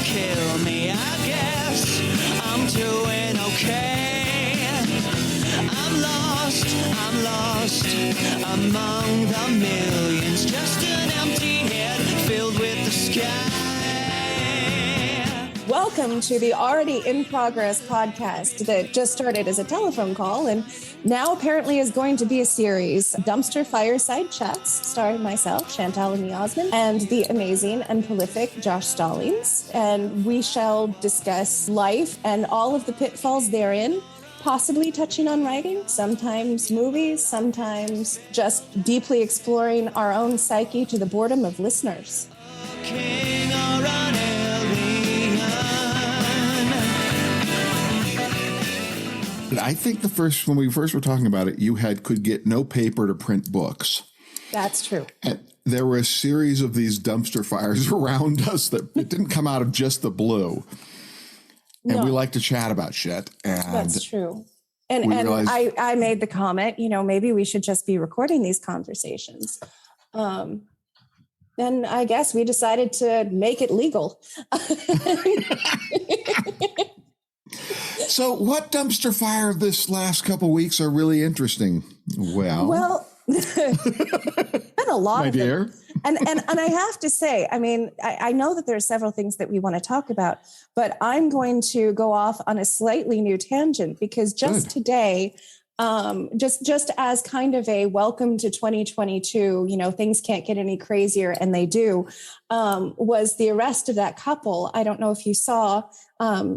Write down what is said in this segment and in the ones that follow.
kill me, I guess I'm doing okay. I'm lost among the millions, just an empty head filled with the sky. Welcome to the Already in Progress podcast that just started as a telephone call and now apparently is going to be a series. Dumpsterfireside Chats, starring myself, Chantelle Aimée Osman, and the amazing and prolific Josh Stallings. And we shall discuss life and all of the pitfalls therein, possibly touching on writing, sometimes movies, sometimes just deeply exploring our own psyche to the boredom of listeners. King or an I think when we first were talking about it, you could get no paper to print books. That's true. And there were a series of these dumpster fires around us that it didn't come out of just the blue. And we like to chat about shit. And that's true. And realized, I made the comment, maybe we should just be recording these conversations. Then I guess we decided to make it legal. So what dumpster fire of this last couple of weeks are really interesting? Well, been a lot of dear. And I have to say, I mean, I know that there are several things that we want to talk about, but I'm going to go off on a slightly new tangent because just today, just as kind of a welcome to 2022, things can't get any crazier, and they do, was the arrest of that couple. I don't know if you saw,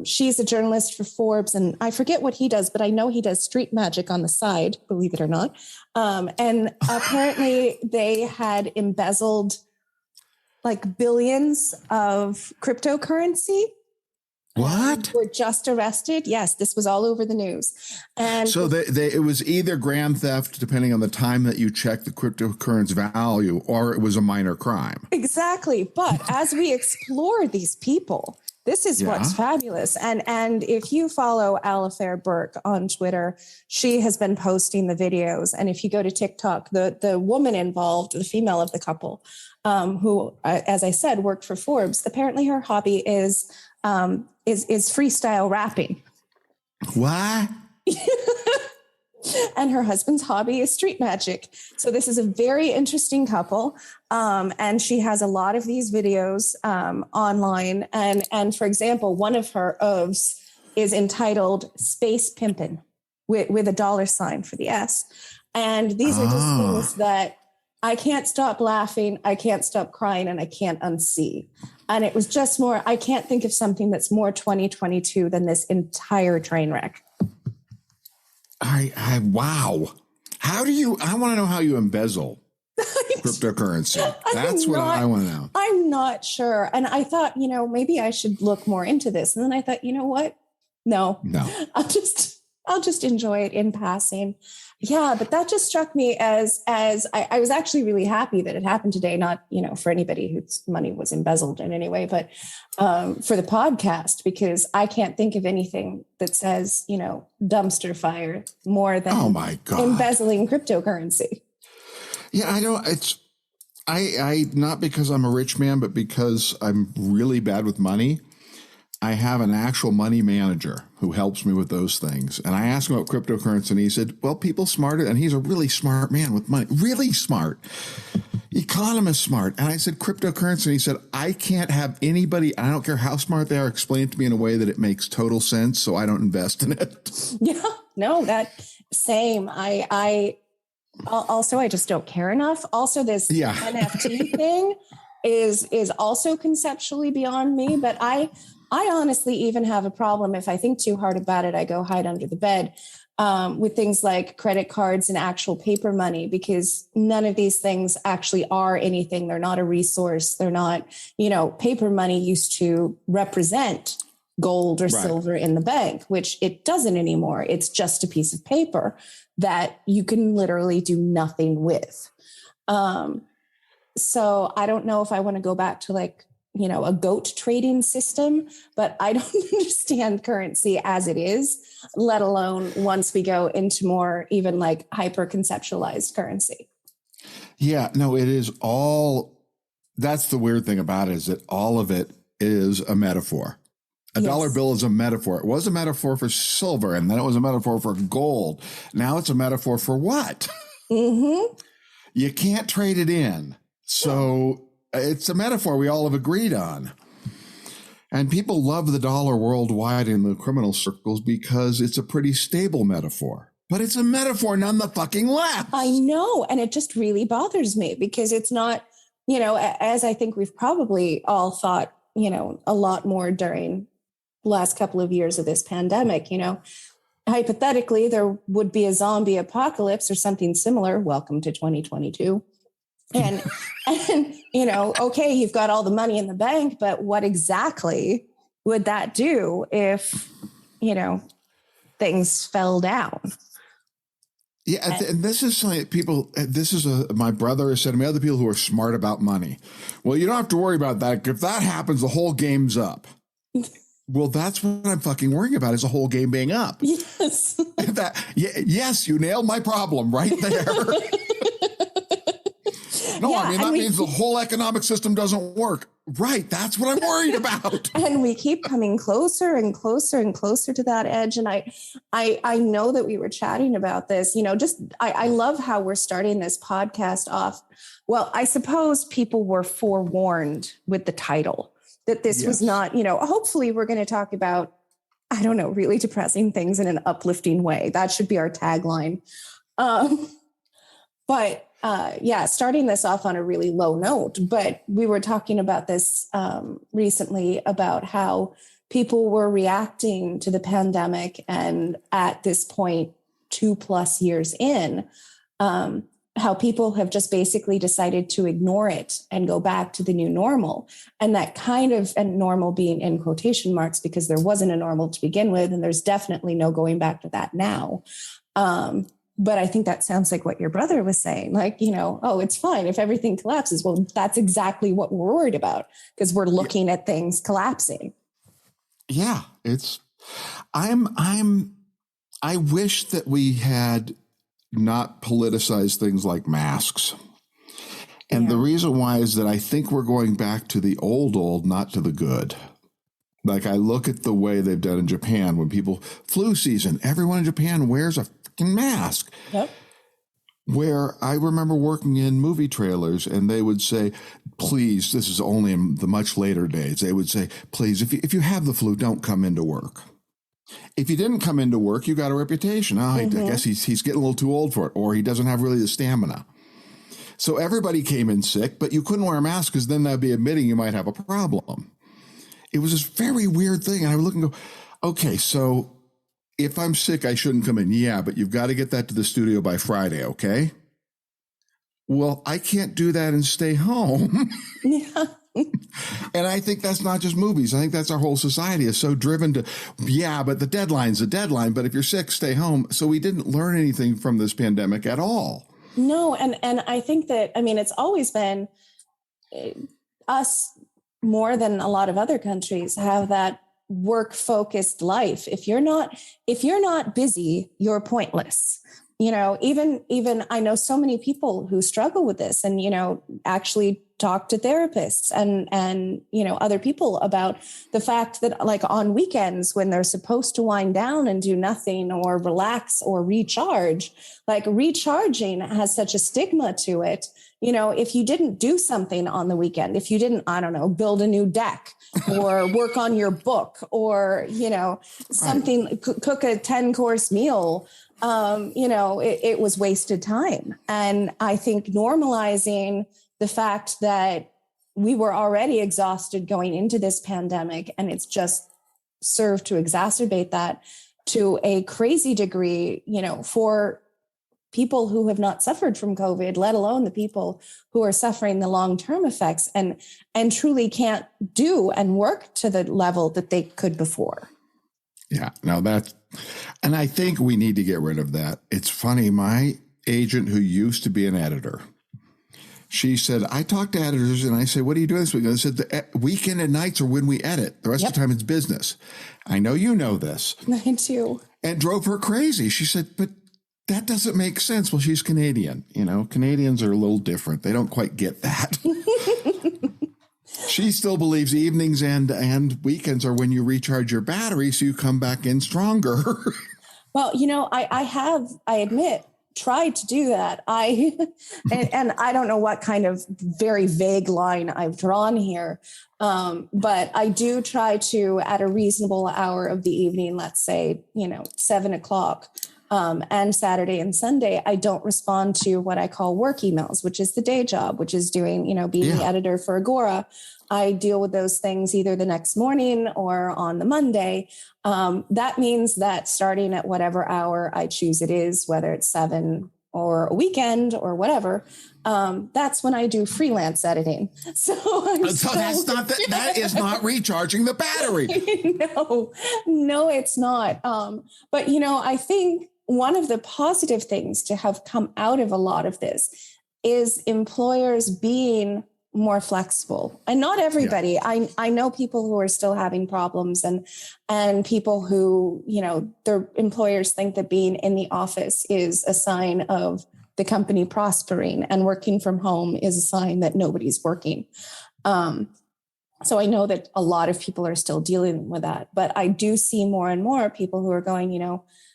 she's a journalist for Forbes, and I forget what he does, but I know he does street magic on the side, believe it or not. And apparently they had embezzled like billions of cryptocurrency. What? Were just arrested. Yes, this was all over the news. And so it was either grand theft, depending on the time that you check the cryptocurrency value, or it was a minor crime. Exactly. But as we explore these people, this is what's fabulous. And if you follow Alifair Burke on Twitter, she has been posting the videos. And if you go to TikTok, the woman involved, the female of the couple, who, as I said, worked for Forbes, apparently her hobby is freestyle rapping. What? And her husband's hobby is street magic. So this is a very interesting couple. And she has a lot of these videos online. And for example, one of her ofs is entitled Space Pimpin' with a $sign for the S. And these are just things that I can't stop laughing, I can't stop crying, and I can't unsee. And it was just more, I can't think of something that's more 2022 than this entire train wreck. Wow. I want to know how you embezzle cryptocurrency. That's what I want to know. I'm not sure. And I thought, maybe I should look more into this. And then I thought, you know what? No. I'll just enjoy it in passing. Yeah, but that just struck me as I was actually really happy that it happened today, not, for anybody whose money was embezzled in any way, but for the podcast, because I can't think of anything that says, dumpster fire more than embezzling cryptocurrency. Yeah, I know. I not because I'm a rich man, but because I'm really bad with money. I have an actual money manager who helps me with those things. And I asked him about cryptocurrency, and he said, well, people smarter. And he's a really smart man with money, really smart, economist smart. And I said, cryptocurrency. And he said, I can't have anybody, I don't care how smart they are, explain it to me in a way that it makes total sense. So I don't invest in it. Yeah, no, that same. I just don't care enough. Also, this NFT thing is also conceptually beyond me, but I honestly even have a problem if I think too hard about it. I go hide under the bed with things like credit cards and actual paper money, because none of these things actually are anything. They're not a resource. They're not, paper money used to represent gold or silver in the bank, which it doesn't anymore. It's just a piece of paper that you can literally do nothing with. So I don't know if I want to go back to a goat trading system, but I don't understand currency as it is, let alone once we go into more even hyper conceptualized currency. Yeah, no, it is all. That's the weird thing about it, is that all of it is a metaphor. A dollar bill is a metaphor. It was a metaphor for silver, and then it was a metaphor for gold. Now it's a metaphor for what? Mm-hmm. You can't trade it in. So it's a metaphor we all have agreed on. And people love the dollar worldwide in the criminal circles because it's a pretty stable metaphor. But it's a metaphor nonetheless. I know. And it just really bothers me because it's not, as I think we've probably all thought, a lot more during last couple of years of this pandemic, hypothetically, there would be a zombie apocalypse or something similar. Welcome to 2022. And okay, you've got all the money in the bank, but what exactly would that do if, things fell down? Yeah. And this is something my brother has said to me, other people who are smart about money. Well, you don't have to worry about that. If that happens, the whole game's up. Well, that's what I'm fucking worrying about is the whole game being up. Yes. Yes, you nailed my problem right there. No, that means the whole economic system doesn't work. Right. That's what I'm worried about. And we keep coming closer and closer and closer to that edge. And I know that we were chatting about this, I love how we're starting this podcast off. Well, I suppose people were forewarned with the title that this was not, hopefully we're going to talk about, I don't know, really depressing things in an uplifting way. That should be our tagline. But starting this off on a really low note, but we were talking about this recently about how people were reacting to the pandemic and at this point, 2+ years in, how people have just basically decided to ignore it and go back to the new normal. And that kind of, and normal being in quotation marks, because there wasn't a normal to begin with. And there's definitely no going back to that now. But I think that sounds like what your brother was saying, like, it's fine if everything collapses. Well, that's exactly what we're worried about because we're looking at things collapsing. Yeah, I wish that we had not politicize things like masks. And the reason why is that I think we're going back to the old, not to the good. Like I look at the way they've done in Japan when flu season, everyone in Japan wears a fucking mask. Yep. Where I remember working in movie trailers and they would say, please, this is only in the much later days. They would say, please, if you have the flu, don't come into work. If you didn't come into work, you got a reputation. I guess he's getting a little too old for it, or he doesn't have really the stamina. So everybody came in sick, but you couldn't wear a mask because then that'd be admitting you might have a problem. It was this very weird thing. And I would look and go, okay, so if I'm sick, I shouldn't come in. Yeah, but you've got to get that to the studio by Friday, okay? Well, I can't do that and stay home. Yeah. And I think that's not just movies. I think that's our whole society is so driven to, but the deadline's a deadline. But if you're sick, stay home. So we didn't learn anything from this pandemic at all. No. And I think that, it's always been us more than a lot of other countries have that work-focused life. If you're not busy, you're pointless. Even I know so many people who struggle with this and, actually talk to therapists and other people about the fact that like on weekends when they're supposed to wind down and do nothing or relax or recharge, like recharging has such a stigma to it. If you didn't do something on the weekend, if you didn't, I don't know, build a new deck or work on your book or, something, cook a 10-course meal, it was wasted time. And I think normalizing the fact that we were already exhausted going into this pandemic, and it's just served to exacerbate that to a crazy degree, for people who have not suffered from COVID, let alone the people who are suffering the long-term effects and truly can't do and work to the level that they could before. Yeah, no, and I think we need to get rid of that. It's funny. My agent who used to be an editor, she said, I talk to editors and I say, what are you doing this week? And I said, the weekend and nights are when we edit. The rest of the time it's business. I know you know this. I do. And drove her crazy. She said, but that doesn't make sense. Well, she's Canadian. Canadians are a little different. They don't quite get that. She still believes evenings and weekends are when you recharge your battery so you come back in stronger. Well, I admit, tried to do that. And I don't know what kind of very vague line I've drawn here. But I do try to, at a reasonable hour of the evening, let's say, 7:00, and Saturday and Sunday, I don't respond to what I call work emails, which is the day job, which is doing, being the editor for Agora. I deal with those things either the next morning or on the Monday. That means that starting at whatever hour I choose it is, whether it's 7 or a weekend or whatever, that's when I do freelance editing. So that is not recharging the battery. No, it's not. But I think one of the positive things to have come out of a lot of this is employers being more flexible, and not everybody. Yeah. I know people who are still having problems, and people who, their employers think that being in the office is a sign of the company prospering, and working from home is a sign that nobody's working. So I know that a lot of people are still dealing with that, but I do see more and more people who are going,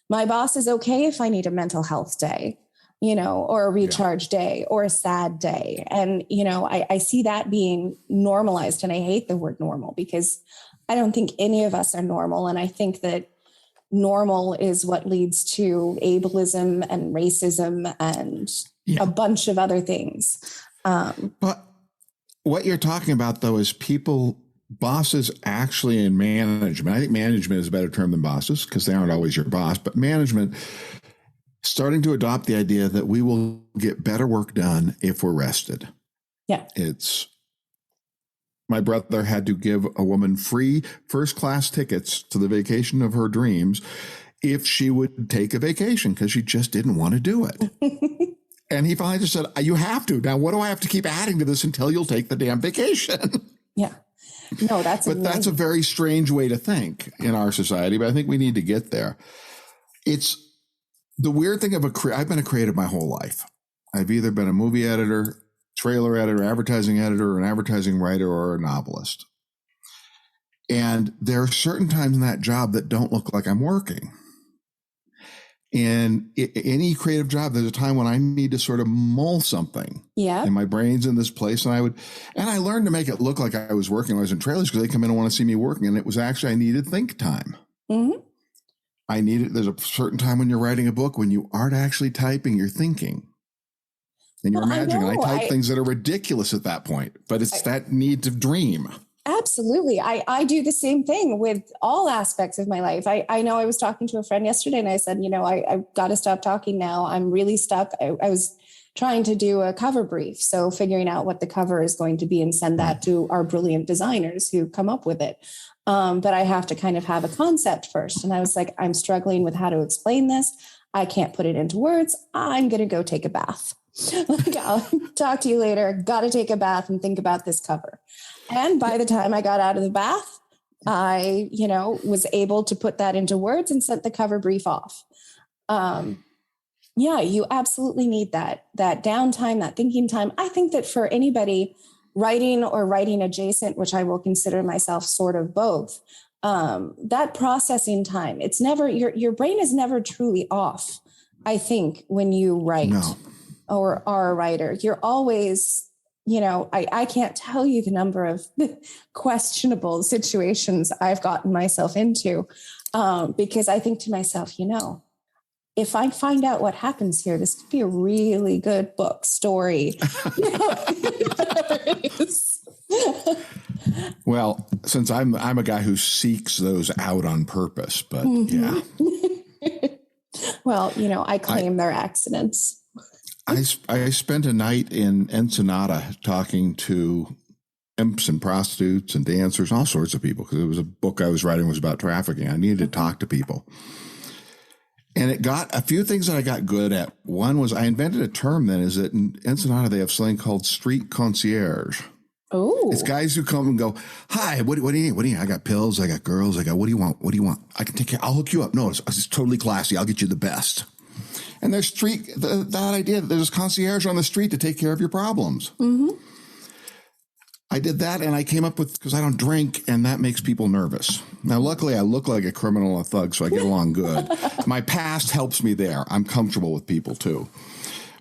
my boss is okay if I need a mental health day, or a recharge day or a sad day. And, I see that being normalized, and I hate the word normal because I don't think any of us are normal. And I think that normal is what leads to ableism and racism and a bunch of other things. But what you're talking about, though, is bosses actually in management. I think management is a better term than bosses because they aren't always your boss, but management starting to adopt the idea that we will get better work done if we're rested. Yeah. My brother had to give a woman free first-class tickets to the vacation of her dreams if she would take a vacation because she just didn't want to do it. And he finally just said, you have to. Now, what do I have to keep adding to this until you'll take the damn vacation? Yeah. No, that's a very strange way to think in our society, but I think we need to get there. It's the weird thing I've been a creative my whole life. I've either been a movie editor, trailer editor, advertising editor, an advertising writer, or a novelist. And there are certain times in that job that don't look like I'm working. And any creative job, there's a time when I need to sort of mull something. Yeah. And my brain's in this place. And I learned to make it look like I was working when I was in trailers because they come in and want to see me working. And it was actually, I needed think time. Mm-hmm. There's a certain time when you're writing a book when you aren't actually typing, you're thinking. And you're imagining. I type things that are ridiculous at that point, but it's that need to dream. Absolutely. I do the same thing with all aspects of my life. I know I was talking to a friend yesterday and I said, I've got to stop talking now. I'm really stuck. I was trying to do a cover brief. So figuring out what the cover is going to be and send that to our brilliant designers who come up with it. But I have to kind of have a concept first. And I was like, I'm struggling with how to explain this. I can't put it into words. I'm going to go take a bath. I'll talk to you later. Got to take a bath and think about this cover. And by the time I got out of the bath, I, was able to put that into words and sent the cover brief off. You absolutely need that downtime, that thinking time. I think that for anybody writing or writing adjacent, which I will consider myself sort of both, that processing time, it's never, your brain is never truly off. I think when you write or are a writer, you're always, I can't tell you the number of questionable situations I've gotten myself into because I think to myself, if I find out what happens here, this could be a really good book story. Well, since I'm a guy who seeks those out on purpose, but yeah. Well, I claim they're accidents. I spent a night in Ensenada talking to imps and prostitutes and dancers, all sorts of people, because it was a book I was writing was about trafficking. I needed to talk to people. And it got a few things that I got good at. One was I invented a term then, is that in Ensenada they have something called street concierge. Oh, it's guys who come and go, hi, what do you need? What do you need? I got pills. I got girls. I got, what do you want? What do you want? I can take care. I'll hook you up. No, it's totally classy. I'll get you the best. And there's that idea that there's a concierge on the street to take care of your problems. Mm-hmm. I did that, and I came up with, because I don't drink, and that makes people nervous. Now, luckily, I look like a criminal and a thug, so I get along good. My past helps me there. I'm comfortable with people, too.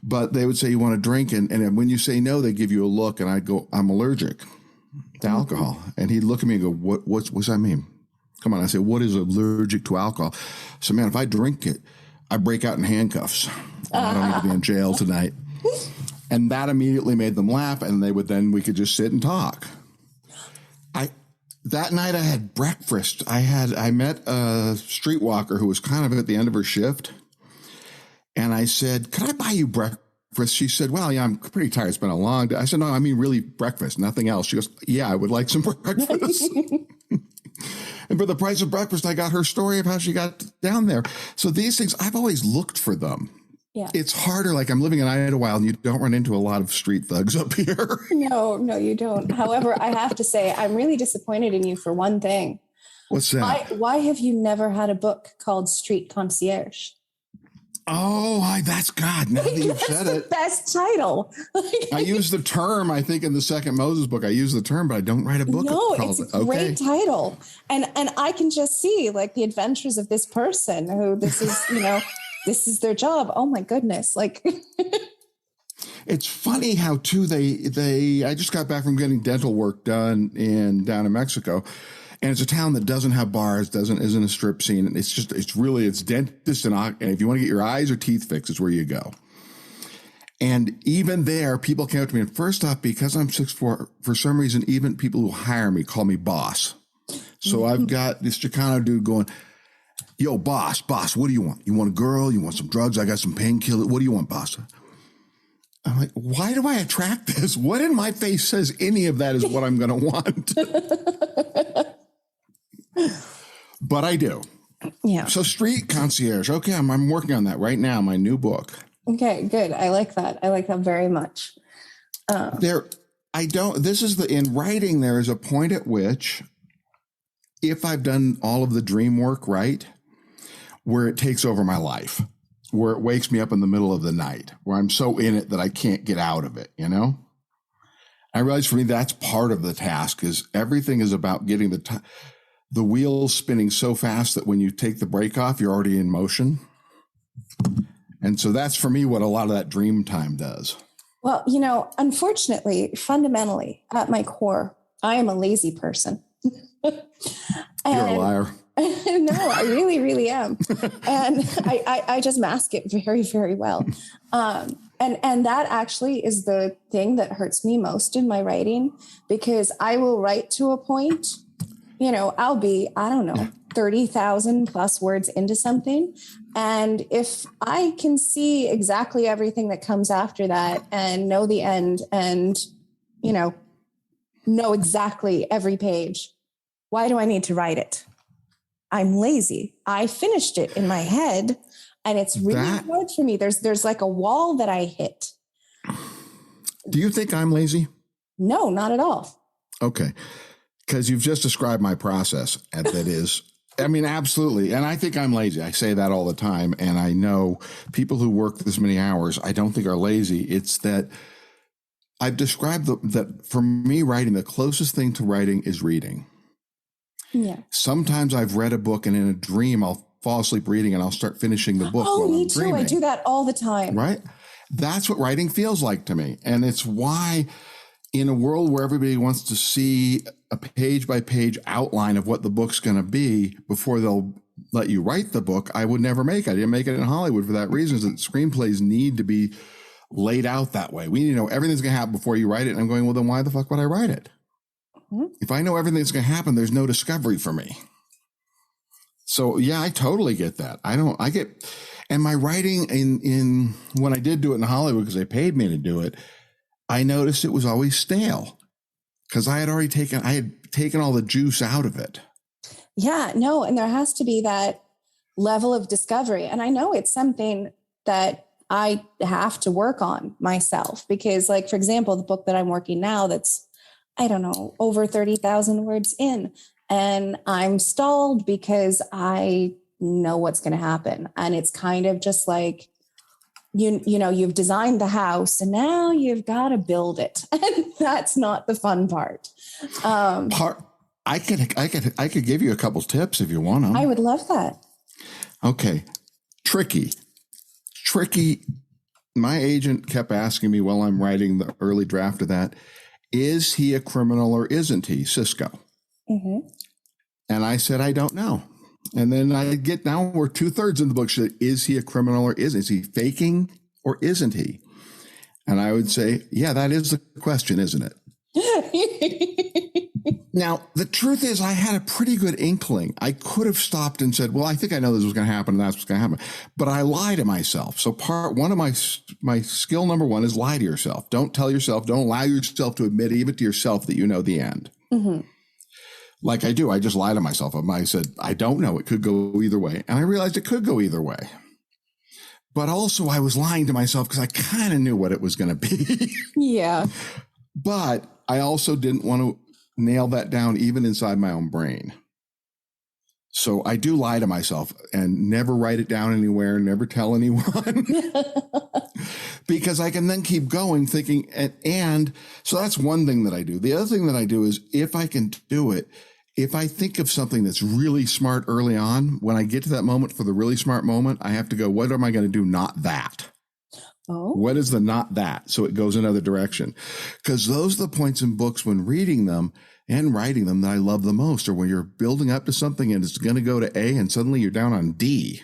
But they would say, you want to drink? And when you say no, they give you a look, and I'd go, I'm allergic to alcohol. And he'd look at me and go, what's that mean? Come on. I say, what is allergic to alcohol? So, man, if I drink it, I break out in handcuffs. I don't need to be in jail tonight. And that immediately made them laugh, and we could just sit and talk. That night I had breakfast. I met a streetwalker who was kind of at the end of her shift. And I said, could I buy you breakfast? She said, well, yeah, I'm pretty tired. It's been a long day. I said, no, I mean, really breakfast, nothing else. She goes, yeah, I would like some breakfast. And for the price of breakfast, I got her story of how she got down there. So these things, I've always looked for them. Yeah. It's harder. Like, I'm living in Idaho, and you don't run into a lot of street thugs up here. No, you don't. However, I have to say, I'm really disappointed in you for one thing. What's that? Why have you never had a book called Street Concierge? Oh, that's God. Now that you've said it. That's the best title. I use the term, I think, in the second Moses book. I use the term, but I don't write a book. No, it's a great title. And I can just see, like, the adventures of this person who this is, this is their job. Oh my goodness. Like, it's funny how too, I just got back from getting dental work done down in Mexico, and it's a town that doesn't have bars, isn't a strip scene. It's dentist and if you want to get your eyes or teeth fixed, it's where you go. And even there, people came up to me, and first off, because I'm 6'4", for some reason, even people who hire me call me boss. So I've got this Chicano dude going, yo, boss, what do you want? You want a girl? You want some drugs? I got some painkillers. What do you want, boss? I'm like, why do I attract this? What in my face says any of that is what I'm going to want? But I do. Yeah. So Street Concierge. Okay, I'm working on that right now, my new book. Okay, good. I like that. I like that very much. In writing, there is a point at which, if I've done all of the dream work right, where it takes over my life, where it wakes me up in the middle of the night, where I'm so in it that I can't get out of it, I realize for me, that's part of the task, is everything is about getting the wheels spinning so fast that when you take the brake off, you're already in motion. And so that's for me what a lot of that dream time does. Well, unfortunately, fundamentally, at my core, I am a lazy person. You're a liar. No, I really, really am. And I just mask it very, very well. And that actually is the thing that hurts me most in my writing, because I will write to a point, I'll be, 30,000 plus words into something. And if I can see exactly everything that comes after that and know the end and, know exactly every page, why do I need to write it? I'm lazy. I finished it in my head, and it's really hard for me. There's like a wall that I hit. Do you think I'm lazy? No, not at all. Okay. Because you've just described my process. And that is, absolutely. And I think I'm lazy. I say that all the time. And I know people who work this many hours, I don't think are lazy. It's that I've described that for me, writing, the closest thing to writing is reading. Yeah. Sometimes I've read a book, and in a dream, I'll fall asleep reading, and I'll start finishing the book. Oh, me too. Dreaming. I do that all the time. Right. That's what writing feels like to me. And it's why, in a world where everybody wants to see a page by page outline of what the book's going to be before they'll let you write the book, I would never make it. I didn't make it in Hollywood for that reason, is that screenplays need to be laid out that way. We need to know everything's going to happen before you write it. And I'm going, well, then why the fuck would I write it? If I know everything that's going to happen, there's no discovery for me. So yeah, I totally get that. And my writing in when I did do it in Hollywood, because they paid me to do it, I noticed it was always stale, because I had taken all the juice out of it. Yeah, no. And there has to be that level of discovery. And I know it's something that I have to work on myself, because, like, for example, the book that I'm working now, that's, over 30,000 words in, and I'm stalled because I know what's going to happen. And it's kind of just like, you've designed the house and now you've got to build it. And that's not the fun part. I could give you a couple tips if you want them. I would love that. Okay. Tricky. My agent kept asking me while I'm writing the early draft of that, is he a criminal or isn't he, Cisco? Mm-hmm. And I said, I don't know. And then now we're 2/3 in the book. Is he a criminal or isn't? Is he faking or isn't he? And I would say, yeah, that is the question, isn't it? Now, the truth is I had a pretty good inkling. I could have stopped and said, well, I think I know this was going to happen and that's what's going to happen. But I lie to myself. So one of my skill number one is lie to yourself. Don't tell yourself, don't allow yourself to admit even to yourself that you know the end. Mm-hmm. Like I do. I just lie to myself. I said, I don't know. It could go either way. And I realized it could go either way. But also I was lying to myself because I kind of knew what it was going to be. Yeah. But I also didn't want to nail that down even inside my own brain. So I do lie to myself and never write it down anywhere, never tell anyone. Because I can then keep going thinking, and so that's one thing that I do. The other thing that I do is if I can do it, if I think of something that's really smart early on, when I get to that moment for the really smart moment, I have to go, what am I going to do? Not that. Oh. What is the not that? So it goes another direction. Because those are the points in books when reading them and writing them that I love the most, or when you're building up to something and it's going to go to A and suddenly you're down on D.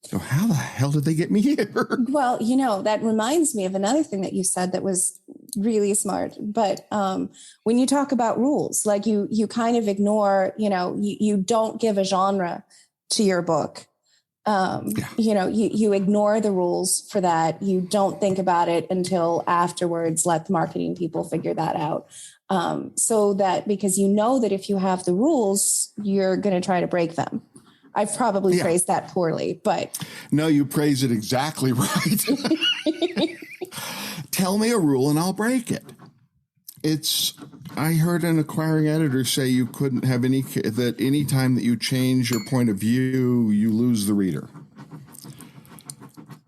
So how the hell did they get me here? Well, that reminds me of another thing that you said that was really smart. But when you talk about rules, like you kind of ignore, you don't give a genre to your book. You ignore the rules for that. You don't think about it until afterwards. Let the marketing people figure that out. So that because that if you have the rules, you're going to try to break them. I've probably phrased that poorly, but no, you praise it exactly right. Tell me a rule and I'll break it. I heard an acquiring editor say you couldn't have that any time that you change your point of view, you lose the reader.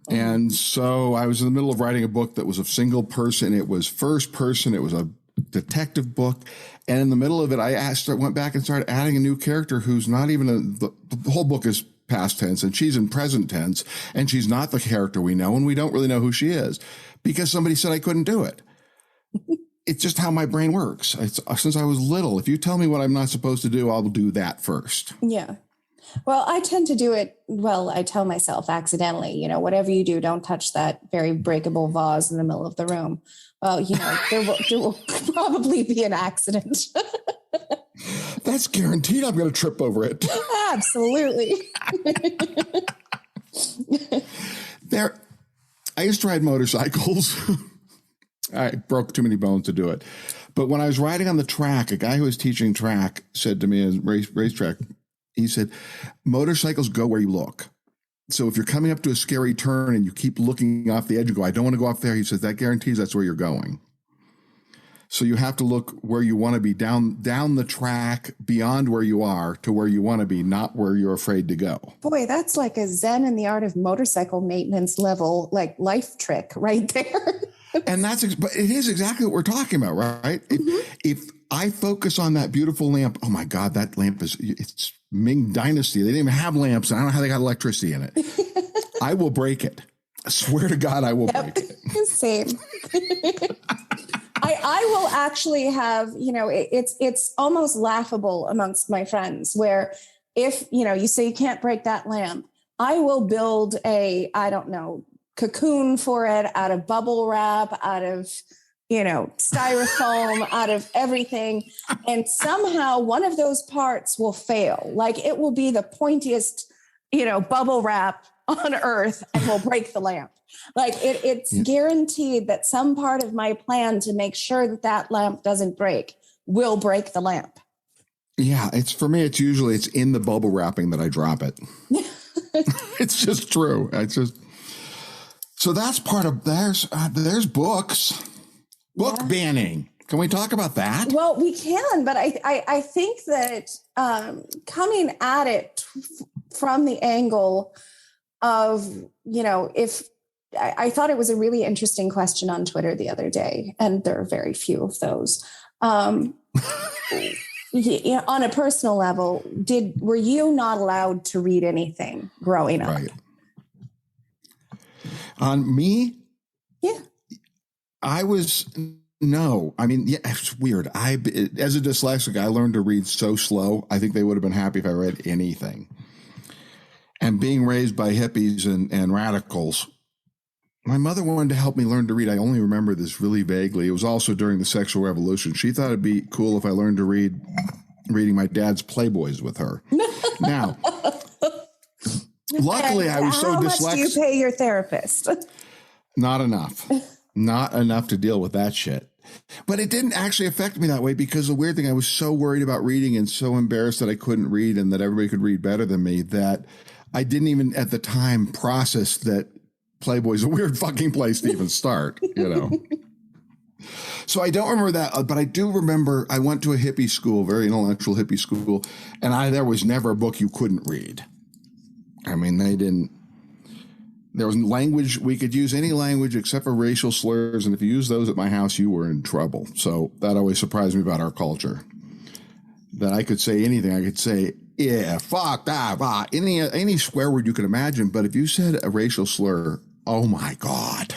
And so I was in the middle of writing a book that was a single person. It was first person. It was a detective book. And in the middle of it, I went back and started adding a new character who's not even the whole book is past tense and she's in present tense and she's not the character we know. And we don't really know who she is because somebody said I couldn't do it. It's just how my brain works. Since I was little, if you tell me what I'm not supposed to do, I'll do that first. Yeah. Well, I tend to do it. Well, I tell myself accidentally, whatever you do, don't touch that very breakable vase in the middle of the room. Well, there will probably be an accident. That's guaranteed. I'm going to trip over it. Absolutely. I used to ride motorcycles. I broke too many bones to do it. But when I was riding on the track, a guy who was teaching track said to me, as racetrack, he said, motorcycles go where you look. So if you're coming up to a scary turn and you keep looking off the edge and go, I don't want to go off there. He says, that guarantees that's where you're going. So you have to look where you want to be, down the track, beyond where you are to where you want to be, not where you're afraid to go. Boy, that's like a Zen in the art of motorcycle maintenance level, like life trick right there. And but it is exactly what we're talking about, right? Mm-hmm. If I focus on that beautiful lamp, oh my God, that lamp it's Ming Dynasty. They didn't even have lamps. I don't know how they got electricity in it. I will break it. I swear to God, I will break it. Same. I will actually have, it's almost laughable amongst my friends where if, you say you can't break that lamp, I will build cocoon for it out of bubble wrap, out of, styrofoam, out of everything. And somehow one of those parts will fail. Like it will be the pointiest, bubble wrap on earth and will break the lamp. Like it's guaranteed that some part of my plan to make sure that lamp doesn't break will break the lamp. Yeah. It's usually in the bubble wrapping that I drop it. It's just true. So that's part of there's books. Book banning. Can we talk about that? Well, we can, but I think that coming at it from the angle of, I thought it was a really interesting question on Twitter the other day, and there are very few of those. Yeah, on a personal level, were you not allowed to read anything growing up? Right. On me? Yeah. No. I mean, yeah, it's weird. As a dyslexic, I learned to read so slow. I think they would have been happy if I read anything. And being raised by hippies and radicals, my mother wanted to help me learn to read. I only remember this really vaguely. It was also during the sexual revolution. She thought it'd be cool if I learned to read reading my dad's Playboys with her. Now, luckily, I was so dyslexic. How much do you pay your therapist? Not enough. Not enough to deal with that shit. But it didn't actually affect me that way because the weird thing, I was so worried about reading and so embarrassed that I couldn't read and that everybody could read better than me that I didn't even at the time process that Playboy's a weird fucking place to even start, you know. So I don't remember that, but I do remember I went to a hippie school, very intellectual hippie school, and there was never a book you couldn't read. I mean, there was language, we could use any language except for racial slurs, and if you used those at my house, you were in trouble. So that always surprised me about our culture. That I could say anything. I could say, yeah, fuck, any swear word you could imagine, but if you said a racial slur, oh my God.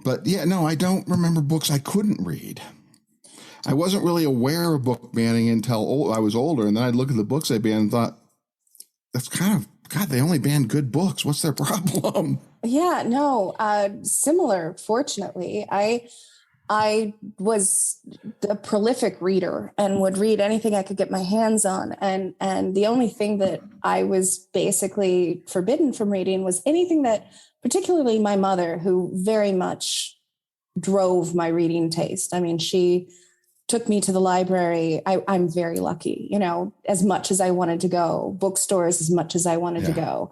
But yeah, no, I don't remember books I couldn't read. I wasn't really aware of book banning until I was older. And then I'd look at the books they banned and thought, that's kind of, God, they only banned good books. What's their problem? Yeah, no, similar, fortunately. I was a prolific reader and would read anything I could get my hands on. And the only thing that I was basically forbidden from reading was anything that, particularly my mother, who very much drove my reading taste. I mean, she took me to the library. I'm very lucky, you know, as much as I wanted to go, bookstores as much as I wanted to go.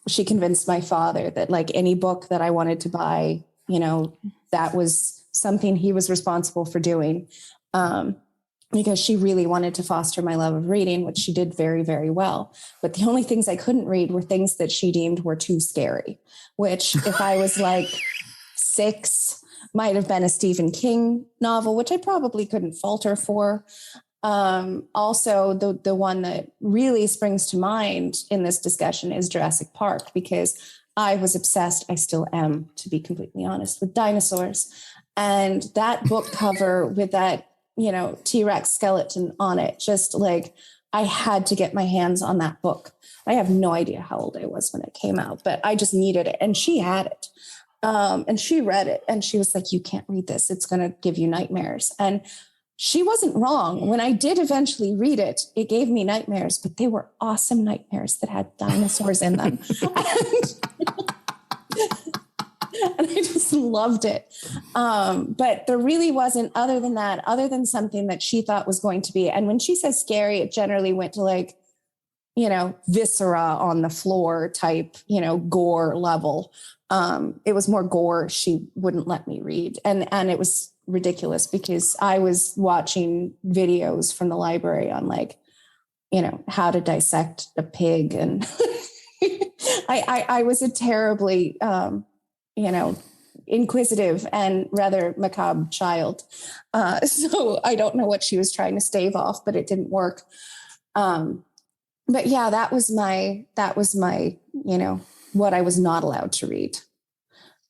She convinced my father that like any book that I wanted to buy, you know, that was something he was responsible for doing, because she really wanted to foster my love of reading, which she did very, very well. But the only things I couldn't read were things that she deemed were too scary, which if I was like 6, might have been a Stephen King novel, which I probably couldn't falter for. Also, the one that really springs to mind in this discussion is Jurassic Park, because I was obsessed. I still am, to be completely honest, with dinosaurs. And that book cover with that, you know, T-Rex skeleton on it, just like I had to get my hands on that book. I have no idea how old I was when it came out, but I just needed it. And she had it. And she read it and she was like, you can't read this. It's going to give you nightmares. And she wasn't wrong. When I did eventually read it, it gave me nightmares, but they were awesome nightmares that had dinosaurs in them. And I just loved it. But there really wasn't, other than that, other than something that she thought was going to be. And when she says scary, it generally went to like, you know, viscera on the floor type, you know, gore level. It was more gore she wouldn't let me read. And it was ridiculous because I was watching videos from the library on like, you know, how to dissect a pig. And I was a terribly, you know, inquisitive and rather macabre child. So I don't know what she was trying to stave off, but it didn't work. But yeah, that was my, you know, what I was not allowed to read.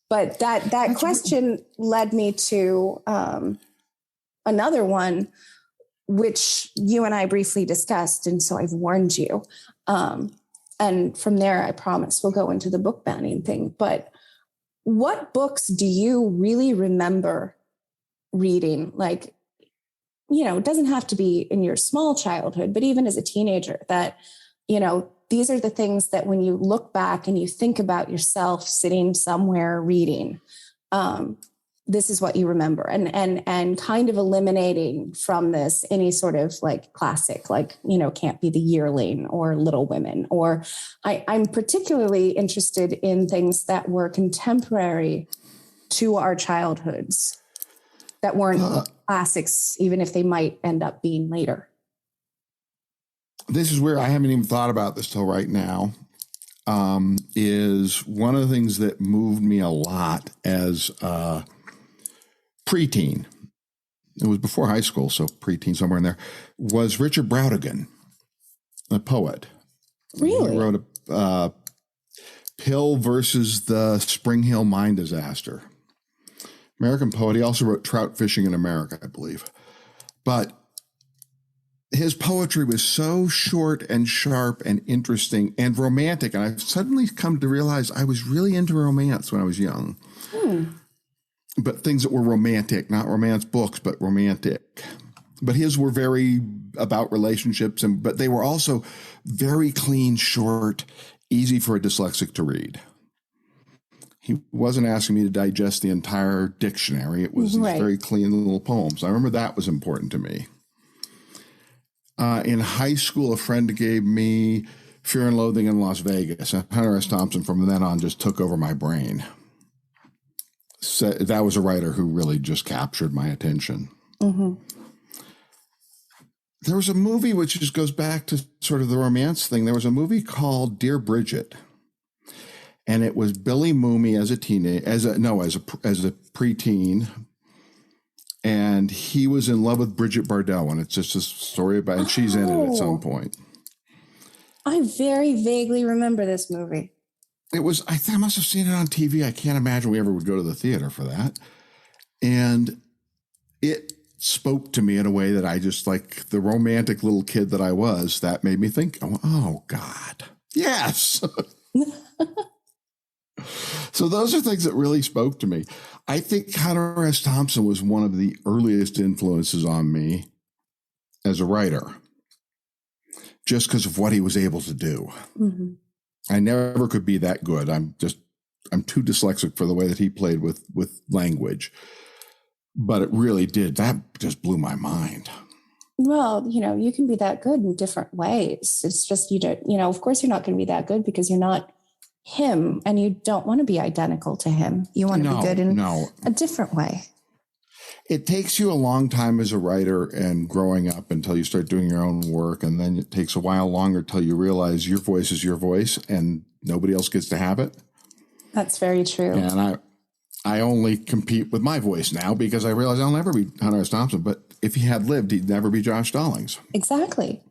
But that question led me to another one, which you and I briefly discussed. And so I've warned you. And from there, I promise we'll go into the book banning thing. But what books do you really remember reading? Like, you know, it doesn't have to be in your small childhood, but even as a teenager, that, you know, these are the things that when you look back and you think about yourself sitting somewhere reading, this is what you remember, and kind of eliminating from this any sort of like classic, like, you know, Can't Be the Yearling or Little Women, or I'm particularly interested in things that were contemporary to our childhoods that weren't classics, even if they might end up being later. This is where I haven't even thought about this till right now. is one of the things that moved me a lot as a preteen. It was before high school, so preteen, somewhere in there, was Richard Brautigan, a poet. Really? He wrote a Pill versus the Spring Hill mine disaster. American poet. He also wrote Trout Fishing in America, I believe. But his poetry was so short and sharp and interesting and romantic. And I've suddenly come to realize I was really into romance when I was young. But things that were romantic, not romance books, but romantic. But his were very about relationships, but they were also very clean, short, easy for a dyslexic to read. He wasn't asking me to digest the entire dictionary. It was these very clean little poems. I remember that was important to me. In high school, a friend gave me Fear and Loathing in Las Vegas. And Hunter S. Thompson from then on just took over my brain. So that was a writer who really just captured my attention. There was a movie which just goes back to sort of the romance thing. There was a movie called Dear Bridget, and it was Billy Mooney as a preteen, and he was in love with Bridget Bardot, and it's just a story about, and she's in it at some point. I very vaguely remember this movie. It was, I must have seen it on TV. I can't imagine we ever would go to the theater for that. And it spoke to me in a way that I just, like the romantic little kid that I was, that made me think, oh God, yes. So those are things that really spoke to me. I think Hunter S. Thompson was one of the earliest influences on me as a writer, just because of what he was able to do. I never could be that good. I'm too dyslexic for the way that he played with language. But it really did. That just blew my mind. Well, you can be that good in different ways. It's just, of course you're not going to be that good because you're not him, and you don't want to be identical to him. You want to be good in a different way. It takes you a long time as a writer and growing up until you start doing your own work. And then it takes a while longer till you realize your voice is your voice and nobody else gets to have it. That's very true. And I only compete with my voice now because I realize I'll never be Hunter S. Thompson. But if he had lived, he'd never be Josh Stallings. Exactly.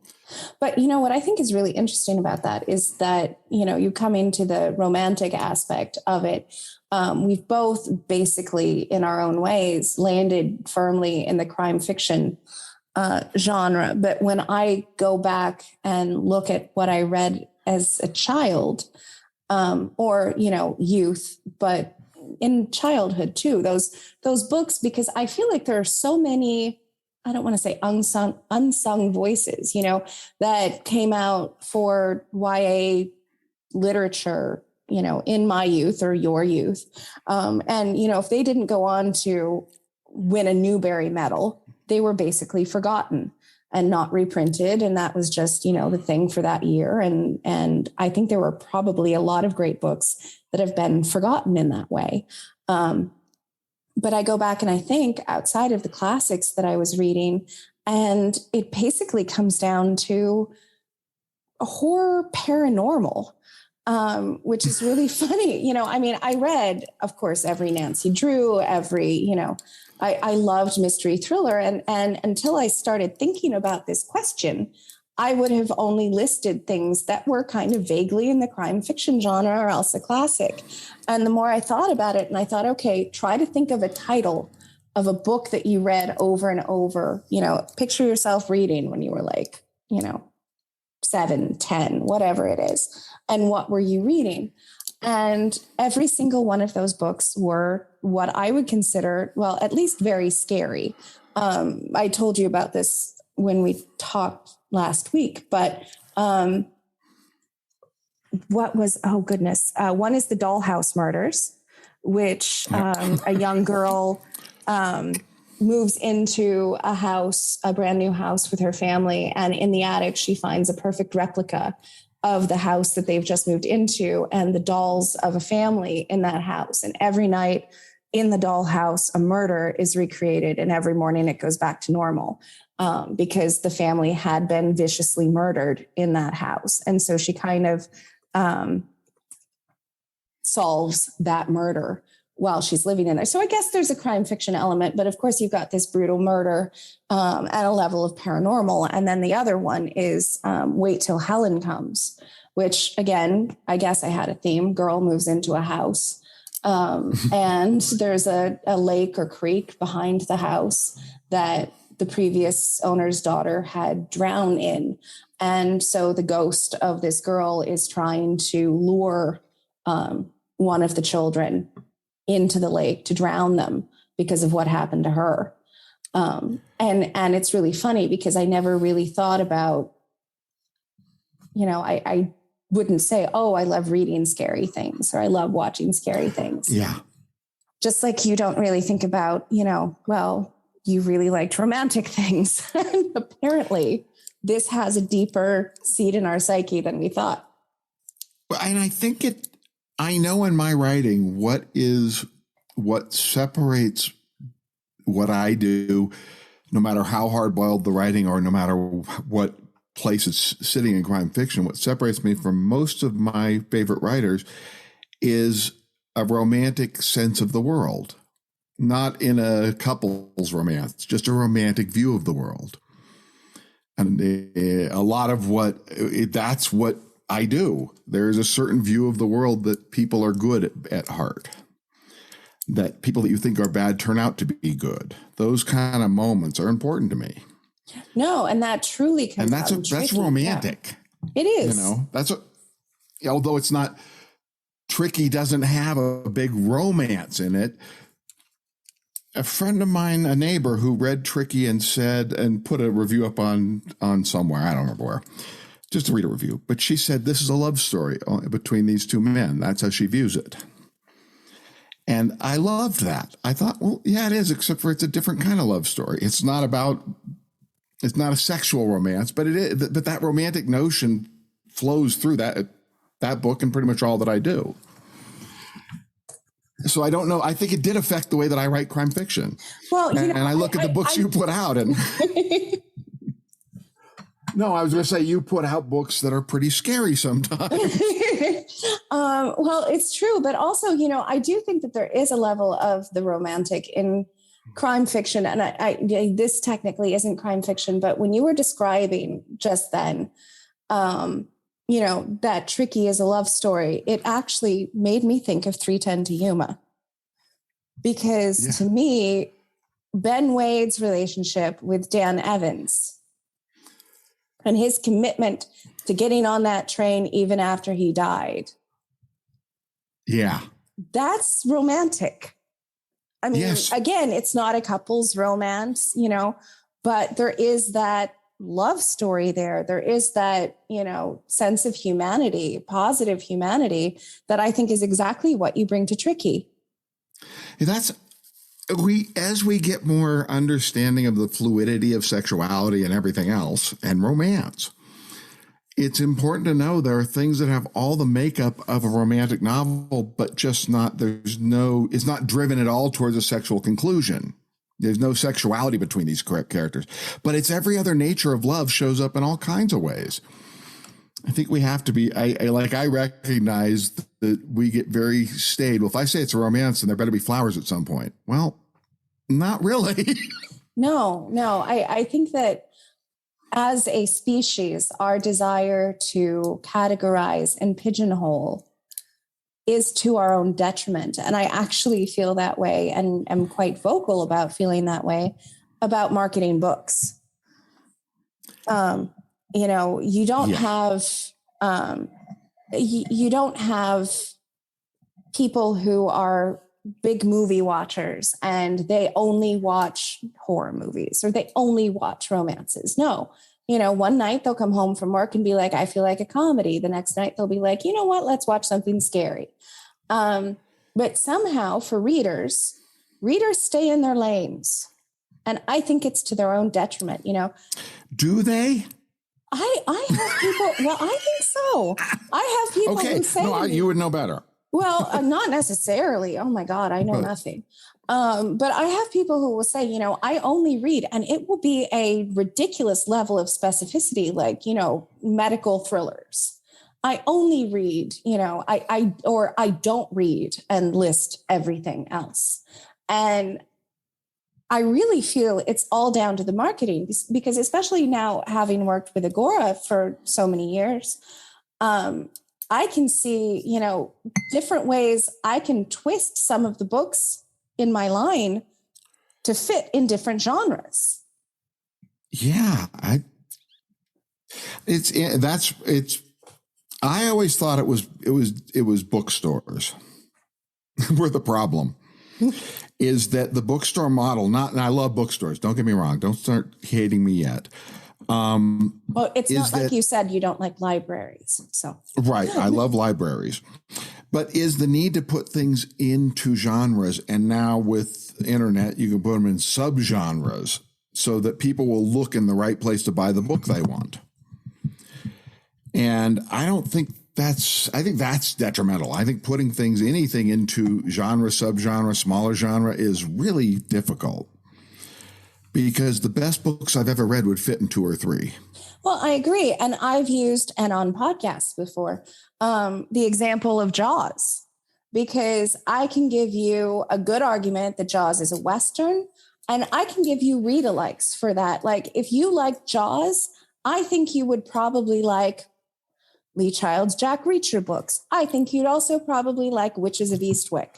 But, what I think is really interesting about that is that, you come into the romantic aspect of it. We've both basically, in our own ways, landed firmly in the crime fiction genre. But when I go back and look at what I read as a child or, youth, but in childhood too, those books, because I feel like there are so many, I don't want to say unsung voices, that came out for YA literature, in my youth or your youth. And, if they didn't go on to win a Newbery medal, they were basically forgotten and not reprinted. And that was just, the thing for that year. And I think there were probably a lot of great books that have been forgotten in that way. But I go back and I think outside of the classics that I was reading, and it basically comes down to a horror paranormal, which is really funny. I read, of course, every Nancy Drew, I loved mystery thriller. And until I started thinking about this question, I would have only listed things that were kind of vaguely in the crime fiction genre or else a classic. And the more I thought about it, and I thought, okay, try to think of a title of a book that you read over and over, picture yourself reading when you were 7, 10, whatever it is. And what were you reading? And every single one of those books were what I would consider, well, at least very scary. I told you about this when we talked last week, but what was, one is the Dollhouse Murders, which a young girl moves into a brand new house with her family. And in the attic, she finds a perfect replica of the house that they've just moved into and the dolls of a family in that house. And every night in the dollhouse, a murder is recreated. And every morning it goes back to normal. Because the family had been viciously murdered in that house. And so she kind of solves that murder while she's living in there. So I guess there's a crime fiction element, but of course you've got this brutal murder at a level of paranormal. And then the other one is Wait Till Helen Comes, which again, I guess I had a theme. Girl moves into a house and there's a lake or creek behind the house that the previous owner's daughter had drowned in. And so the ghost of this girl is trying to lure one of the children into the lake to drown them because of what happened to her. And it's really funny because I never really thought about, I wouldn't say, oh, I love reading scary things or I love watching scary things. Yeah. Just like you don't really think about, well, you really liked romantic things. And apparently this has a deeper seat in our psyche than we thought. And I think I know in my writing what separates what I do, no matter how hard boiled the writing or no matter what place it's sitting in crime fiction, what separates me from most of my favorite writers is a romantic sense of the world, not in a couple's romance, just a romantic view of the world. And a lot of that's what I do. There is a certain view of the world that people are good at heart, that people that you think are bad turn out to be good. Those kind of moments are important to me. No, and that truly can. And that's romantic. Yeah. It is. Although it's not tricky, doesn't have a big romance in it. A friend of mine, a neighbor who read Tricky and put a review up on somewhere, I don't remember where, just to read a review. But she said, this is a love story between these two men. That's how she views it. And I loved that. I thought, well, yeah, it is, except for it's a different kind of love story. It's not a sexual romance, but it is, but that romantic notion flows through that book and pretty much all that I do. So I don't know. I think it did affect the way that I write crime fiction. Well, and I look at the books you put out and no, I was going to say you put out books that are pretty scary sometimes. Well, it's true. But also, I do think that there is a level of the romantic in crime fiction. And this technically isn't crime fiction, but when you were describing just then, that Tricky is a love story, it actually made me think of 3:10 to Yuma. Because to me, Ben Wade's relationship with Dan Evans and his commitment to getting on that train even after he died. Yeah. That's romantic. I mean, Again, it's not a couple's romance, but there is that love story there. There is that, sense of humanity, positive humanity that I think is exactly what you bring to Tricky. As we get more understanding of the fluidity of sexuality and everything else and romance, it's important to know there are things that have all the makeup of a romantic novel, but just it's not driven at all towards a sexual conclusion. There's no sexuality between these characters, but it's every other nature of love shows up in all kinds of ways. I think we have to be, I recognize that we get very staid. Well, if I say it's a romance, then there better be flowers at some point. Well, not really. No. I think that as a species, our desire to categorize and pigeonhole is to our own detriment. And I actually feel that way and am quite vocal about feeling that way about marketing books. You don't have you don't have people who are big movie watchers and they only watch horror movies or they only watch romances. No, one night they'll come home from work and be like, I feel like a comedy. The next night they'll be like, you know what, let's watch something scary. But somehow for readers stay in their lanes. And I think it's to their own detriment, Do they? I have people. Well, I think so. I have people who say, no, you would know better. Well, not necessarily. Oh my God, I know nothing. But I have people who will say, I only read, and it will be a ridiculous level of specificity, like, medical thrillers. I only read, I don't read and list everything else. And I really feel it's all down to the marketing, because especially now, having worked with Agora for so many years, I can see, different ways I can twist some of the books in my line to fit in different genres. Yeah, I always thought it was bookstores were the problem. Is that the bookstore model? And I love bookstores. Don't get me wrong. Don't start hating me yet. Well, it's not like you said you don't like libraries. So right, I love libraries, but is the need to put things into genres, and now with internet, you can put them in subgenres so that people will look in the right place to buy the book they want. And I think that's detrimental. I think putting anything into genre, subgenre, smaller genre is really difficult, because the best books I've ever read would fit in 2 or 3. Well, I agree. And I've used, and on podcasts before, the example of Jaws, because I can give you a good argument that Jaws is a Western, and I can give you read-alikes for that. Like, if you like Jaws, I think you would probably like Lee Child's Jack Reacher books. I think you'd also probably like Witches of Eastwick.